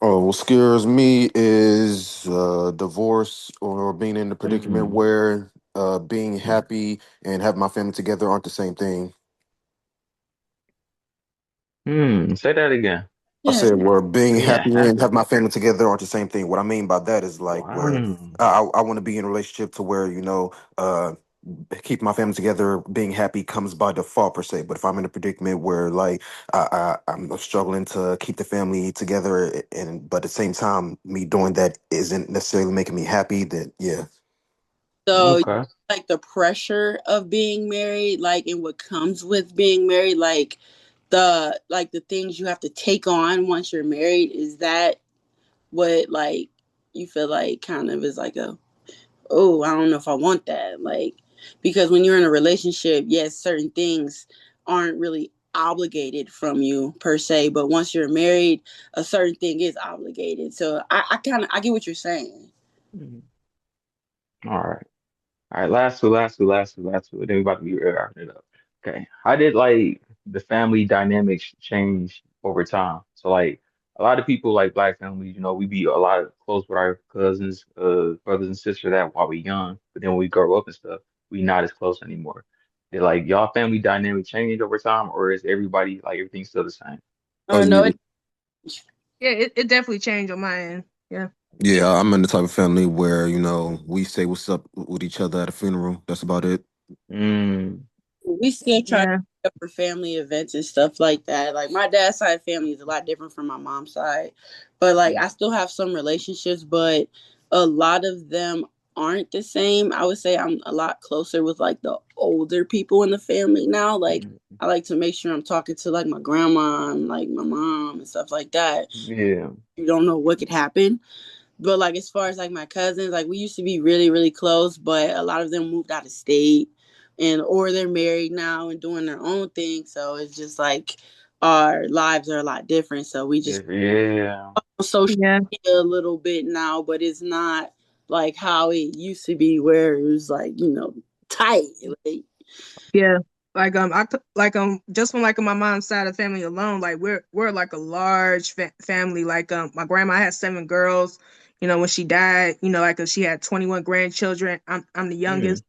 Oh, what scares me is divorce or being in the predicament Mm. where being happy and having my family together aren't the same thing. Say that again. I Yeah. said, where being Being happy and happy. having my family together aren't the same thing. What I mean by that is like where Wow. I want to be in a relationship to where, keeping my family together, being happy comes by default per se. But if I'm in a predicament where like I'm struggling to keep the family together, and but at the same time, me doing that isn't necessarily making me happy, then yeah. So Okay. like the pressure of being married, like and what comes with being married, like the things you have to take on once you're married, is that what like you feel like kind of is like a, oh, I don't know if I want that. Like, because when you're in a relationship, yes, certain things aren't really obligated from you per se, but once you're married, a certain thing is obligated. So I kind of I get what you're saying. Mhm. All right. All right. Last two. Then we about to be wrapping it up. Okay. How did like the family dynamics change over time? So like a lot of people like black families, we be a lot of close with our cousins, brothers and sisters that while we young, but then when we grow up and stuff, we not as close anymore. Did like y'all family dynamic change over time, or is everybody like everything's still the same? Oh No, yeah, Yeah, it definitely changed on my end. Yeah. yeah. I'm in the type of family where we say what's up with each other at a funeral. That's about it. Mm, we still try to Yeah. make up for family events and stuff like that. Like my dad's side family is a lot different from my mom's side, but like I still have some relationships, but a lot of them aren't the same. I would say I'm a lot closer with like the older people in the family now. Like mm, I like to make sure I'm talking to like my grandma and like my mom and stuff like that. yeah, You don't know what could happen. But like as far as like my cousins, like we used to be really, really close, but a lot of them moved out of state and or they're married now and doing their own thing. So it's just like our lives are a lot different. So we just yeah. on social Yeah. media a little bit now, but it's not like how it used to be where it was like, tight. Like, Yeah. Like like just from like my mom's side of the family alone, like we're like a large family. Like my grandma had 7 girls. When she died, like she had 21 grandchildren. I'm the Mm, youngest.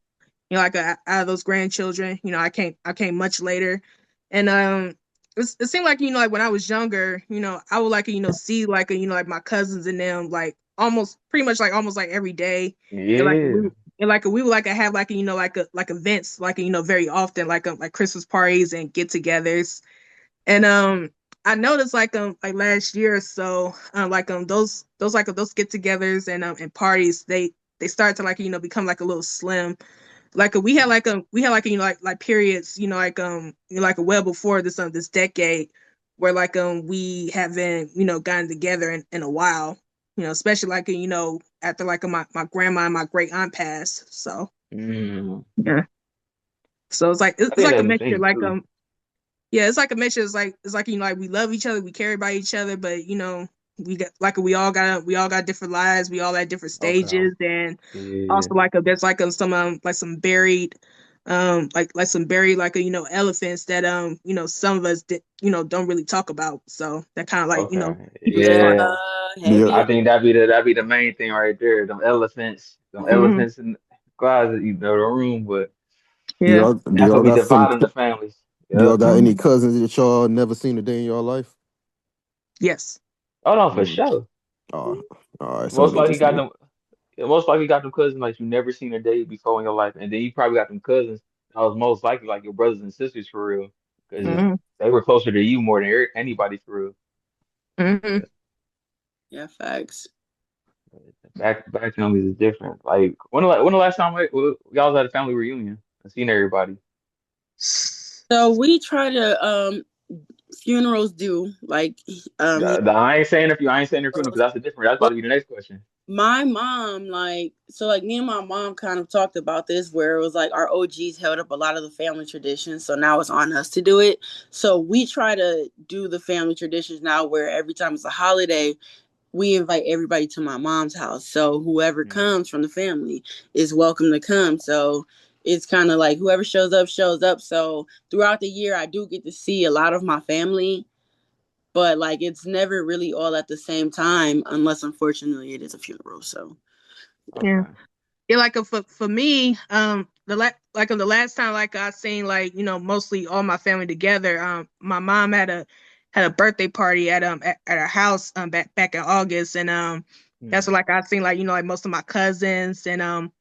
Like out of those grandchildren, I came much later, and it seemed like like when I was younger, I would like see like like my cousins and them like almost pretty much like almost like every day, and yeah. we would like have like like events like very often like Christmas parties and get-togethers, and I noticed like last year or so, like those get-togethers and parties, they start to like become like a little slim. Like we had like like periods, like well before this decade, where like we haven't gotten together in a while, especially like after like my grandma and my great aunt passed. So Mm. yeah, so I it's think like a that's mixture, me like too. yeah, it's like a mixture. It's like like we love each other, we care about each other, but we all got different lives, we all at different Okay. stages, and Yeah. also there's like some buried like some buried elephants that some of us don't really talk about. So that kind of Okay. keep us apart. Yeah, Yeah. Yeah, I heavy. think that'd be the main thing right there. Them Hmm. elephants in the closet, the room. But Yeah. do that's y'all what we got some? dividing the families. Do y'all Yep. got any Hmm. cousins that y'all never seen a day in your life? Yes. Oh no, for Mm. sure. Oh, all right. So it Most ain't likely just got me. them. Most likely got them cousins like you never seen a day before in your life, and then you probably got them cousins that was most likely like your brothers and sisters for real, because Hmm. they were closer to you more than anybody for real. Hmm. But Yeah, facts. back families is different. Like when the last time y'all was at a family reunion and seen everybody. So we try to funerals do like he, I ain't saying if you I ain't saying if you because that's a different. That's about to be the next question. my mom, like, so like me and my mom kind of talked about this where it was like our OGs held up a lot of the family traditions, so now it's on us to do it. So we try to do the family traditions now where every time it's a holiday we invite everybody to my mom's house, so whoever Mm, comes from the family is welcome to come. So it's kind of like whoever shows up. So throughout the year I do get to see a lot of my family, but like it's never really all at the same time unless unfortunately it is a funeral. So Yeah. okay. Yeah, like for me, the last time like I seen mostly all my family together. My mom had a birthday party at her house back in August, and that's when Mm, like I seen like most of my cousins and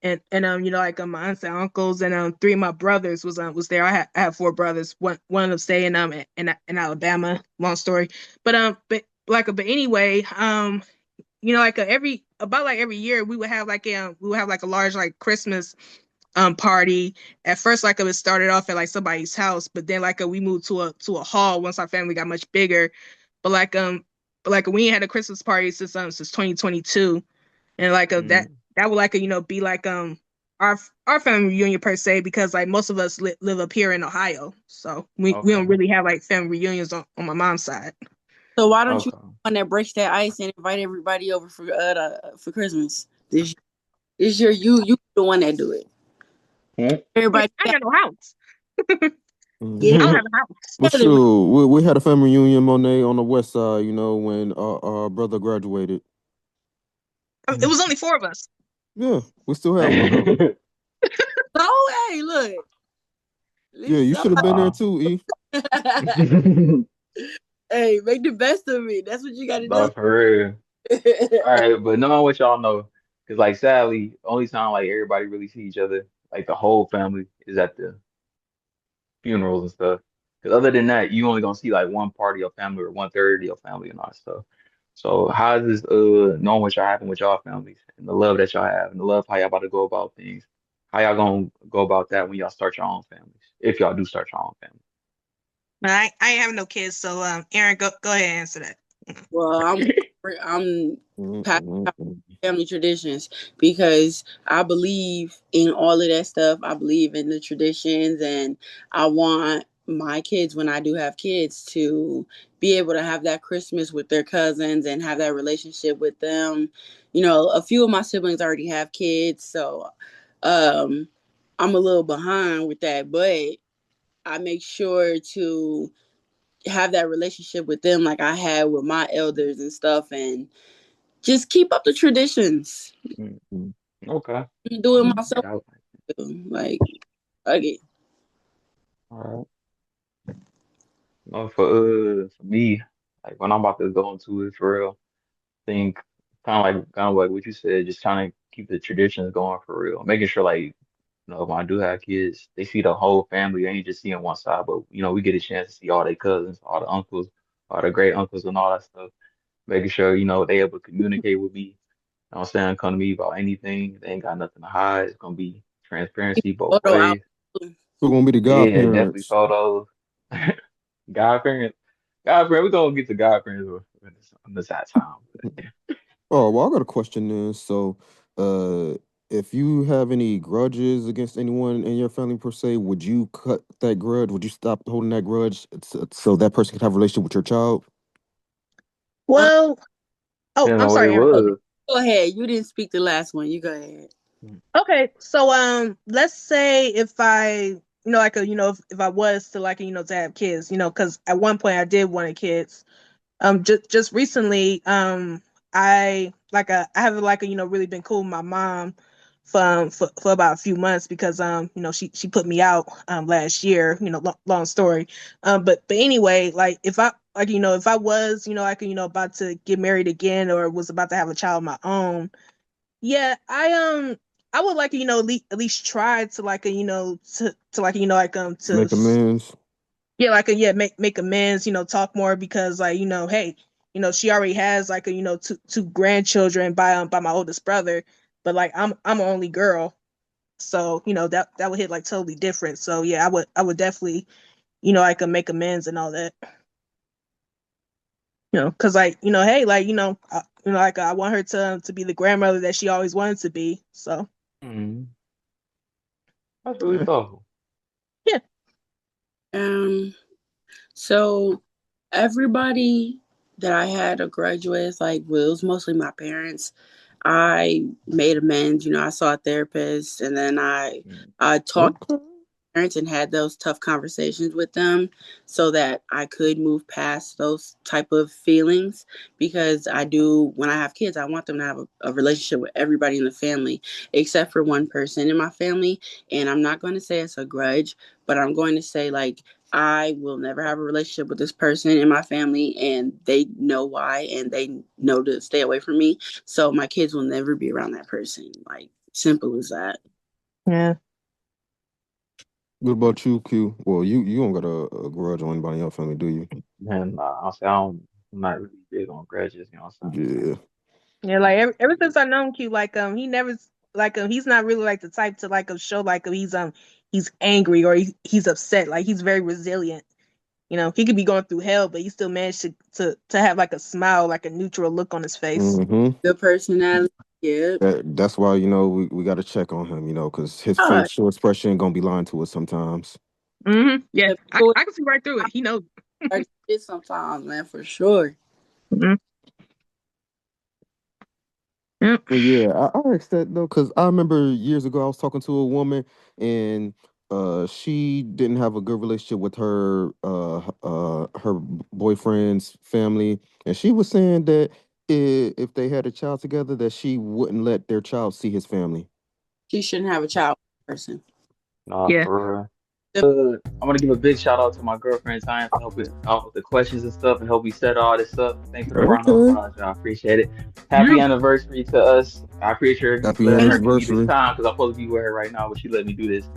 like my aunts and uncles and three of my brothers was there. I had four brothers. One of them staying in Alabama. Long story, but anyway, every year we would have like a large like Christmas party. At first like it was started off at like somebody's house, but then we moved to a hall once our family got much bigger. But we ain't had a Christmas party since 2022, and mm, that would be our family reunion per se, because like most of us live up here in Ohio, so we don't okay. really have like family reunions on my mom's side. why don't you Okay. one that breaks that ice and invite everybody over for Christmas this year? You the one that do it. Everybody I ain't got got no house. get I don't Mhm. have a house. But together. sure, we had a family reunion, Monet, on the west side. You know, when our brother graduated. It was only four of us. Yeah, we still have one though. No way, look. At Yeah, least you should have been there Wow. too, E. hey, make the best of it. That's what you got to do. No, for real. All right, but knowing what y'all know, because like sadly, only time like everybody really see each other, like the whole family, is at the funerals and stuff. Because other than that, you only gonna see like one part of your family or one third of your family and all that stuff. So how is this knowing what y'all having with y'all families and the love that y'all have and the love how y'all about to go about things? How y'all gonna go about that when y'all start your own families? If y'all do start your own family. I ain't having no kids, so Aaron, go ahead and answer that. well, I'm passionate about Mhm. family traditions because I believe in all of that stuff. I believe in the traditions, and I want my kids, when I do have kids, to be able to have that Christmas with their cousins and have that relationship with them. You know, a few of my siblings already have kids, so um, I'm a little behind with that, but I make sure to have that relationship with them like I had with my elders and stuff, and just keep up the traditions. Mm, okay. Do it Mm, myself yeah, too. Like, okay. all right. No, for me, like when I'm about to go into it for real, think kind of like what you said, just trying to keep the traditions going for real, making sure like when I do have kids, they see the whole family. They ain't just seeing one side, but we get a chance to see all their cousins, all the uncles, all the great uncles, and all that stuff. Making sure they able to communicate with me. You know what I'm saying? Come to me about anything. They ain't got nothing to hide. It's gonna be transparency both Photo out. ways. Who gonna be the Yeah, definitely godparents? photos. Godparents. Godparents, we're gonna get to godparents on this side time. Oh, well, I got a question then. So, uh, if you have any grudges against anyone in your family per se, would you cut that grudge? Would you stop holding that grudge so that person could have a relationship with your child? Um, Well, oh, Depends I'm on what it sorry, Aaron. oh, was. go ahead. You didn't speak the last one. You go ahead. Okay, so let's say if I, if I was to to have kids, because at one point I did want kids. Just recently, I haven't really been cool with my mom for about a few months because she put me out last year. Long story. But anyway, like if I was about to get married again or was about to have a child of my own, yeah, I would at least try to to to Make amends. yeah, make amends, talk more because hey, she already has two grandchildren by my oldest brother, but like I'm an only girl, so that would hit like totally different. So yeah, I would definitely make amends and all that, because hey, I want her to be the grandmother that she always wanted to be. So Mm-hmm. That's really thoughtful. yeah. Um, so everybody that I had a grudge with, like, well, it was mostly my parents. I made amends. I saw a therapist, and then I talked Okay. parents and had those tough conversations with them so that I could move past those type of feelings, because I do, when I have kids, I want them to have a relationship with everybody in the family except for one person in my family. And I'm not going to say it's a grudge, but I'm going to say, like, I will never have a relationship with this person in my family, and they know why, and they know to stay away from me. So my kids will never be around that person. Like, simple as that. Yeah. What about you, Q? Well, you don't got a grudge on anybody in your family, do you? And I'll say I'm not really big on grudges. You know what I'm saying? Yeah. Yeah, like ever since I known Q, he never he's not really like the type to show he's angry or he's upset. Like he's very resilient. He could be going through hell, but he still managed to have like a smile, like a neutral look on his face. Mm-hmm. The personality. Yeah. That's why we got to check on him, because his Oh, facial expression gonna be lying to us sometimes. Yeah, yeah, I people I can see right through it. He knows. like this sometimes, man, for sure. Mhm. Yep. Well, yeah, I asked that though, because I remember years ago I was talking to a woman, and she didn't have a good relationship with her boyfriend's family, and she was saying that if they had a child together, that she wouldn't let their child see his family. She shouldn't have a child person. Nah, Yeah. for real. I want to give a big shout out to my girlfriend Tanya for helping out with the questions and stuff and help me set all this up. Thanks for the round of Okay. applause, y'all. I appreciate it. Happy Yeah. anniversary to us. I appreciate her Happy letting Thank her give me this anniversary. time because I'm supposed to be with her right now, but she let me do this.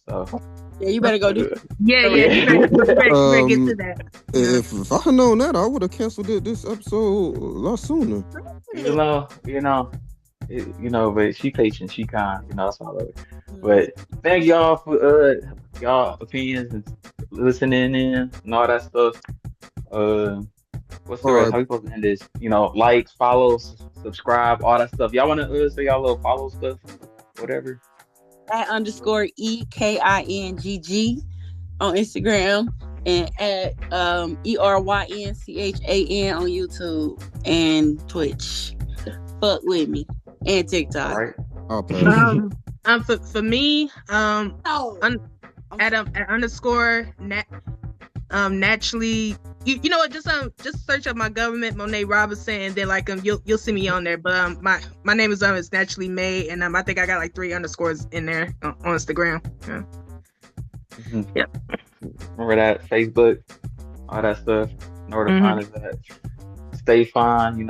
So, you. Yeah, you better go do Yeah, something. yeah. yeah. You better get to Um, that. Yeah. if I had known that, I would have canceled this episode a lot sooner. you know, you know, but she patient, she kind, that's all of it. But thank y'all for y'all opinions and listening in and all that stuff. Uh, what's the All rest? right. How we supposed to end this? Like, follow, subscribe, all that stuff. Y'all want to say y'all little follow stuff, whatever. At underscore EKINGG on Instagram, and at ERYNCHAN on YouTube and Twitch. Fuck with me. And All TikTok. right. I'll pass. Um. For me, No. at underscore naturally. You know what? Just search up my government Monet Robinson, and then you'll see me on there. But my name is naturally May, and I think I got like 3 underscores in there on Instagram. Yeah. Mhm. Yep. Remember that Facebook, all that stuff. Know where to Mm-hmm. find us at. Stay fine, STAYPHYNE.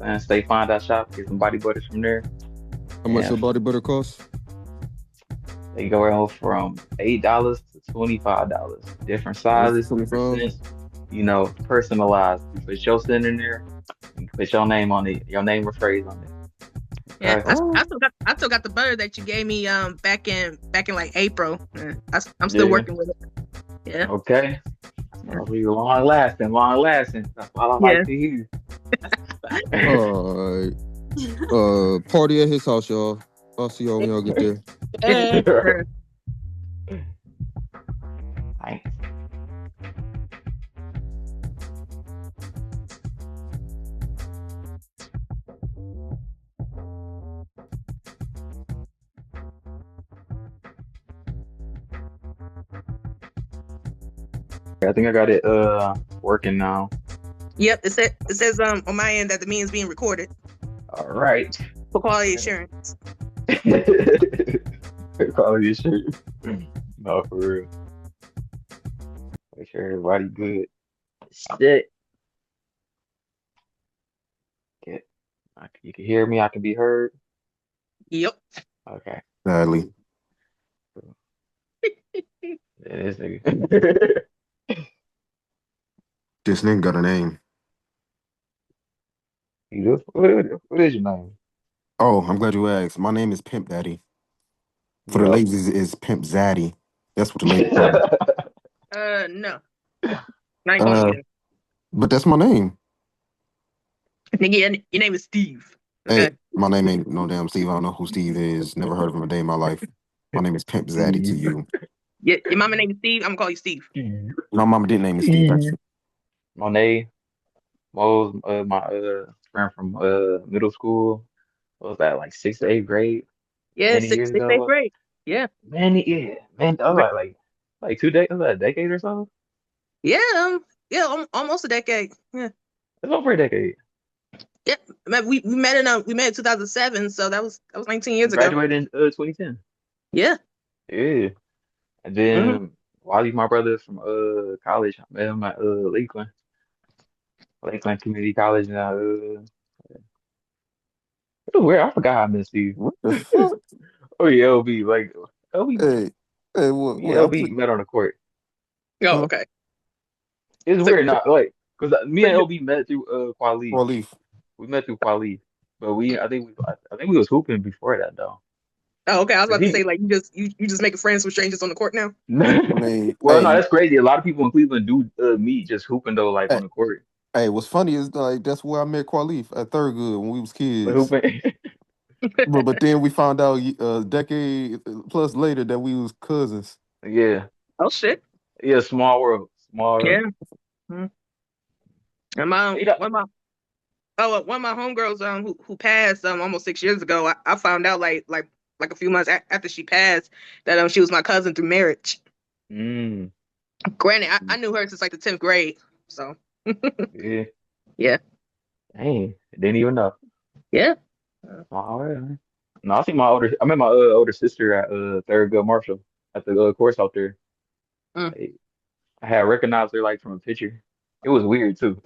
And stay find that shop, get some body butters from there. How much And your body butter costs? they go around from $8 to $25. Different sizes, different 25. scents, personalized. You put your scent in there, you can put your name on it, your name or phrase on it. Yeah, Okay. Oh, I still got the butter that you gave me back in like April. Yeah, I'm still Yeah. working with it. Yeah. Okay. Yeah. So we long lasting, long lasting. That's what I Yeah. like to hear. all right. Party at his house, y'all. I'll see y'all when y'all get there. Yeah. Thanks. I think I got it working now. Yep. It says on my end that the meeting's being recorded All right. for quality assurance. Quality assurance. No, for real. Make sure everybody good. Shit. Get, you can hear me. I can be heard. Yep. Okay. Sadly, Yeah, this nigga. this nigga got a name. You do? What is your name? Oh, I'm glad you asked. My name is Pimp Daddy. For the Yup. ladies, is Pimp Zaddy. That's what the ladies call me. No. I ain't calling Uh, you that. but that's my name. Nigga, your name is Steve. Hey, Okay. my name ain't no damn Steve. I don't know who Steve is. Never heard of him a day in my life. My name is Pimp Zaddy to Steve. you. Your mama name is Steve. I'm gonna call you Steve. Steve. My mama didn't name me Steve, actually. Monet, Mo's my friend from middle school. What was that, like sixth, eighth grade? Yeah, Many years sixth, eighth ago. grade. Yeah. Many, yeah, man. I was like 2 days, was that a decade or so? Yeah. Yeah. Almost a decade. Yeah. It's over a decade. Yeah. We met in 2007, so that was 19 We years ago. graduated in 2010. Yeah. Yeah. And Mm-hmm. then Wally, my brother from college, I met him at Lakeland Community College, and it was weird. I forgot how I met Steve. What the fuck? Oh yeah, LB, like LB, Hey, hey, me and what LB met on the court. Oh, huh? okay. It's So, weird, not like because me so and you, LB met through Quali. Leaf. We met through Quali, but I think we was hooping before that though. oh, okay. I was 'Cause about to say he, like you just making friends with strangers on the court now. I mean, well, no, that's crazy. A lot of people in Cleveland do meet just hooping though, like hey, on the court, hey, what's funny is like that's where I met Qualif at Thurgood when we was like kids. hooping. But then we found out a decade plus later that we was cousins. Yeah, Oh shit. yeah, small world, small Yeah. world. Mhm. And my You know, one of my homegirls who passed almost 6 years ago. I found out like a few months after she passed that she was my cousin through marriage. mm, Granted, I knew her since like the 10th grade. So yeah, yeah. dang, didn't even know. Yeah. Small world. Man. No, I met my older sister at Thurgood Marshall at the course out there. Mm. Like, I had recognized her like from a picture. It was weird too.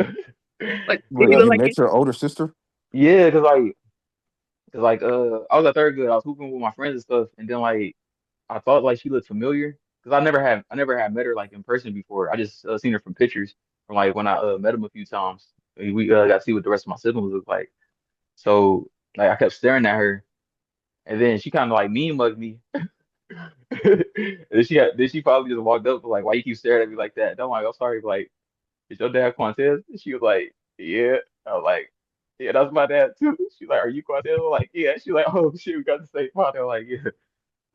Like did Wait, you Cause look you like you? met your older sister? yeah, I was at Thurgood. I was hooping with my friends and stuff, and then like I thought like she looked familiar because I never had met her like in person before. I just seen her from pictures from like when I met him a few times. We got to see what the rest of my siblings look like. So like I kept staring at her, and then she kind of like mean mugged me. Then she probably just walked up like, why you keep staring at me like that? And I'm like, I'm sorry, but, like, is your dad Quantez? She was like, yeah. I was like, yeah, that's my dad too. She's like, are you Quantez? I'm like, yeah. She's like, oh shit, we got the same father. I'm like, yeah.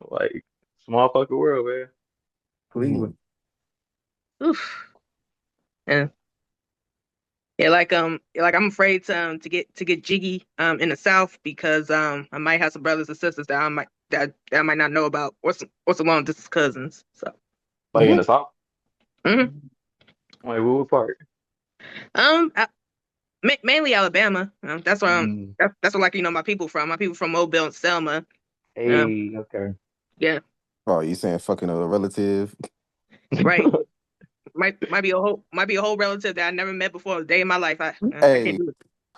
Like, small fucking world, man. Cleveland. Mhm. Oof. Yeah. Yeah, like I'm afraid to get jiggy in the South because I might have some brothers and sisters that I might not know about or some long distance cousins. So Like in Mhm. the South. hmm Like, what part? I, mainly Alabama. Mm. That's where like my people from. My people from Mobile and Selma. Um, Hey, okay. yeah, Oh, you saying fucking a relative? right. Might be a whole relative that I never met before a day in my life. I can't Hey, do it.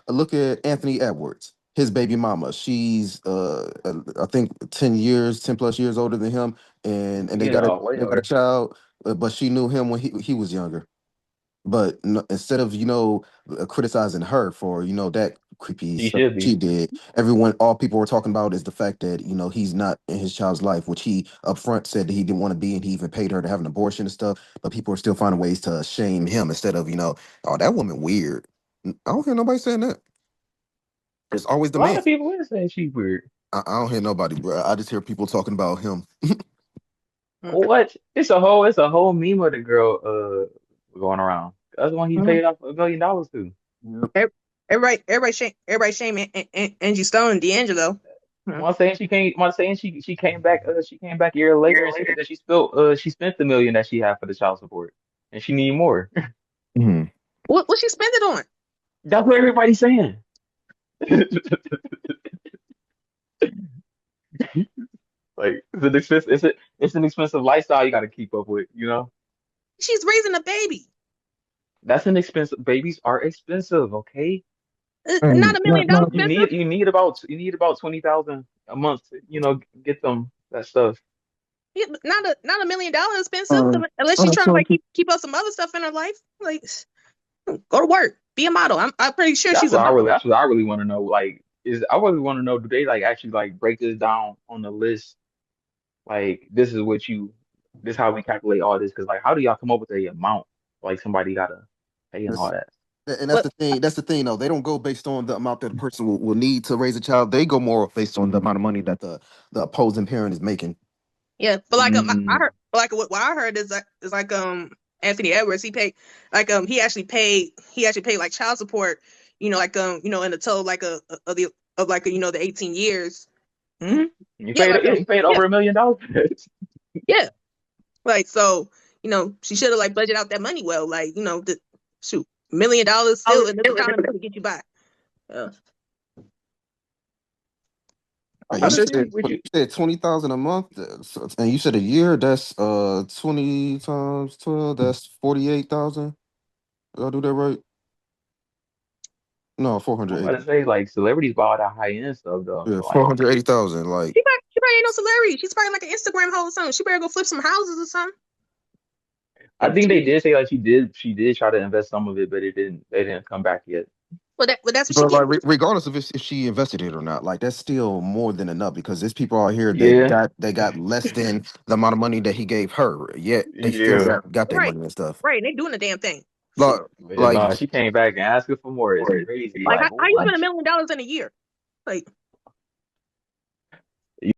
Look at Anthony Edwards, his baby mama. She's I think 10 years, 10 plus years older than him, and they got a Yeah, way they got a older. child, but she knew him when he was younger. But instead of criticizing her for that creepy She stuff should she be. did, all people were talking about is the fact that he's not in his child's life, which he upfront said that he didn't want to be, and he even paid her to have an abortion and stuff. But people are still finding ways to shame him instead of oh, that woman weird. I don't hear nobody saying that. It's always A the lot man. of people is saying she weird. I don't hear nobody, bro. I just hear people talking about him. Mm-hmm. What? It's a whole meme of the girl going around. That's the one he Mm-hmm. paid off $1 million to. Yep. Everybody shame Angie Stone and D'Angelo. Mhm. One saying she came back a year later and said that she spent the million that she had for the child support and she need more. Mhm. What she spend it on? That's what everybody's saying. Like it's an expensive lifestyle you got to keep up with, you know? She's raising a baby. That's an expensive babies are expensive, okay? Not $1 million You expensive. need you need about 20,000 a month to, get them that stuff. Yeah, but not $1 million expensive unless she's trying to like keep up some other stuff in her life. Like go to work, be a model. I'm pretty sure That's she's a what I really model. that's what I really want to know. Like, I really want to know, do they like actually like break this down on the list? Like, this how we calculate all this? Because like, how do y'all come up with the amount? Like, somebody gotta pay and all that. And that's But the thing. That's the thing, though. They don't go based on the amount that a person will need to raise a child. They go more based on the amount of money that the opposing parent is making. yeah, but like I Mm. heard like what I heard is like Anthony Edwards he actually paid like child support, in the total like of like the 18 years. Hmm? You Yeah, paid like yeah, you paid yeah, over $1 million. yeah. Like so, she should have like budgeted out that money well. Like, the shoot, $1 million still enough kind of to get you by. Uh, Right, I'm I you trying to sure see said what you 20,000 a month, and you said a year. That's 20 times 12. That's 48,000. Did I do that right? No, I'm about 480. to say, like, celebrities buy all that high end stuff though. Yeah, So like, 480,000. Like, she probably ain't no celebrity. She's probably like an Instagram hoe or something. She better go flip some houses or something. I think they did say like she did try to invest some of it, but they didn't come back yet. Well, that's what she but like, get. regardless of if she invested it or not, like that's still more than enough because there's people out here that Yeah, got less than the amount of money that he gave her. Yet they still yeah. got their Right, money and stuff. right. And they doing the damn thing. Like, Shoot. But like no, she came back and asking for more. It's crazy. Like Like, how you what? spend $1 million in a year? Like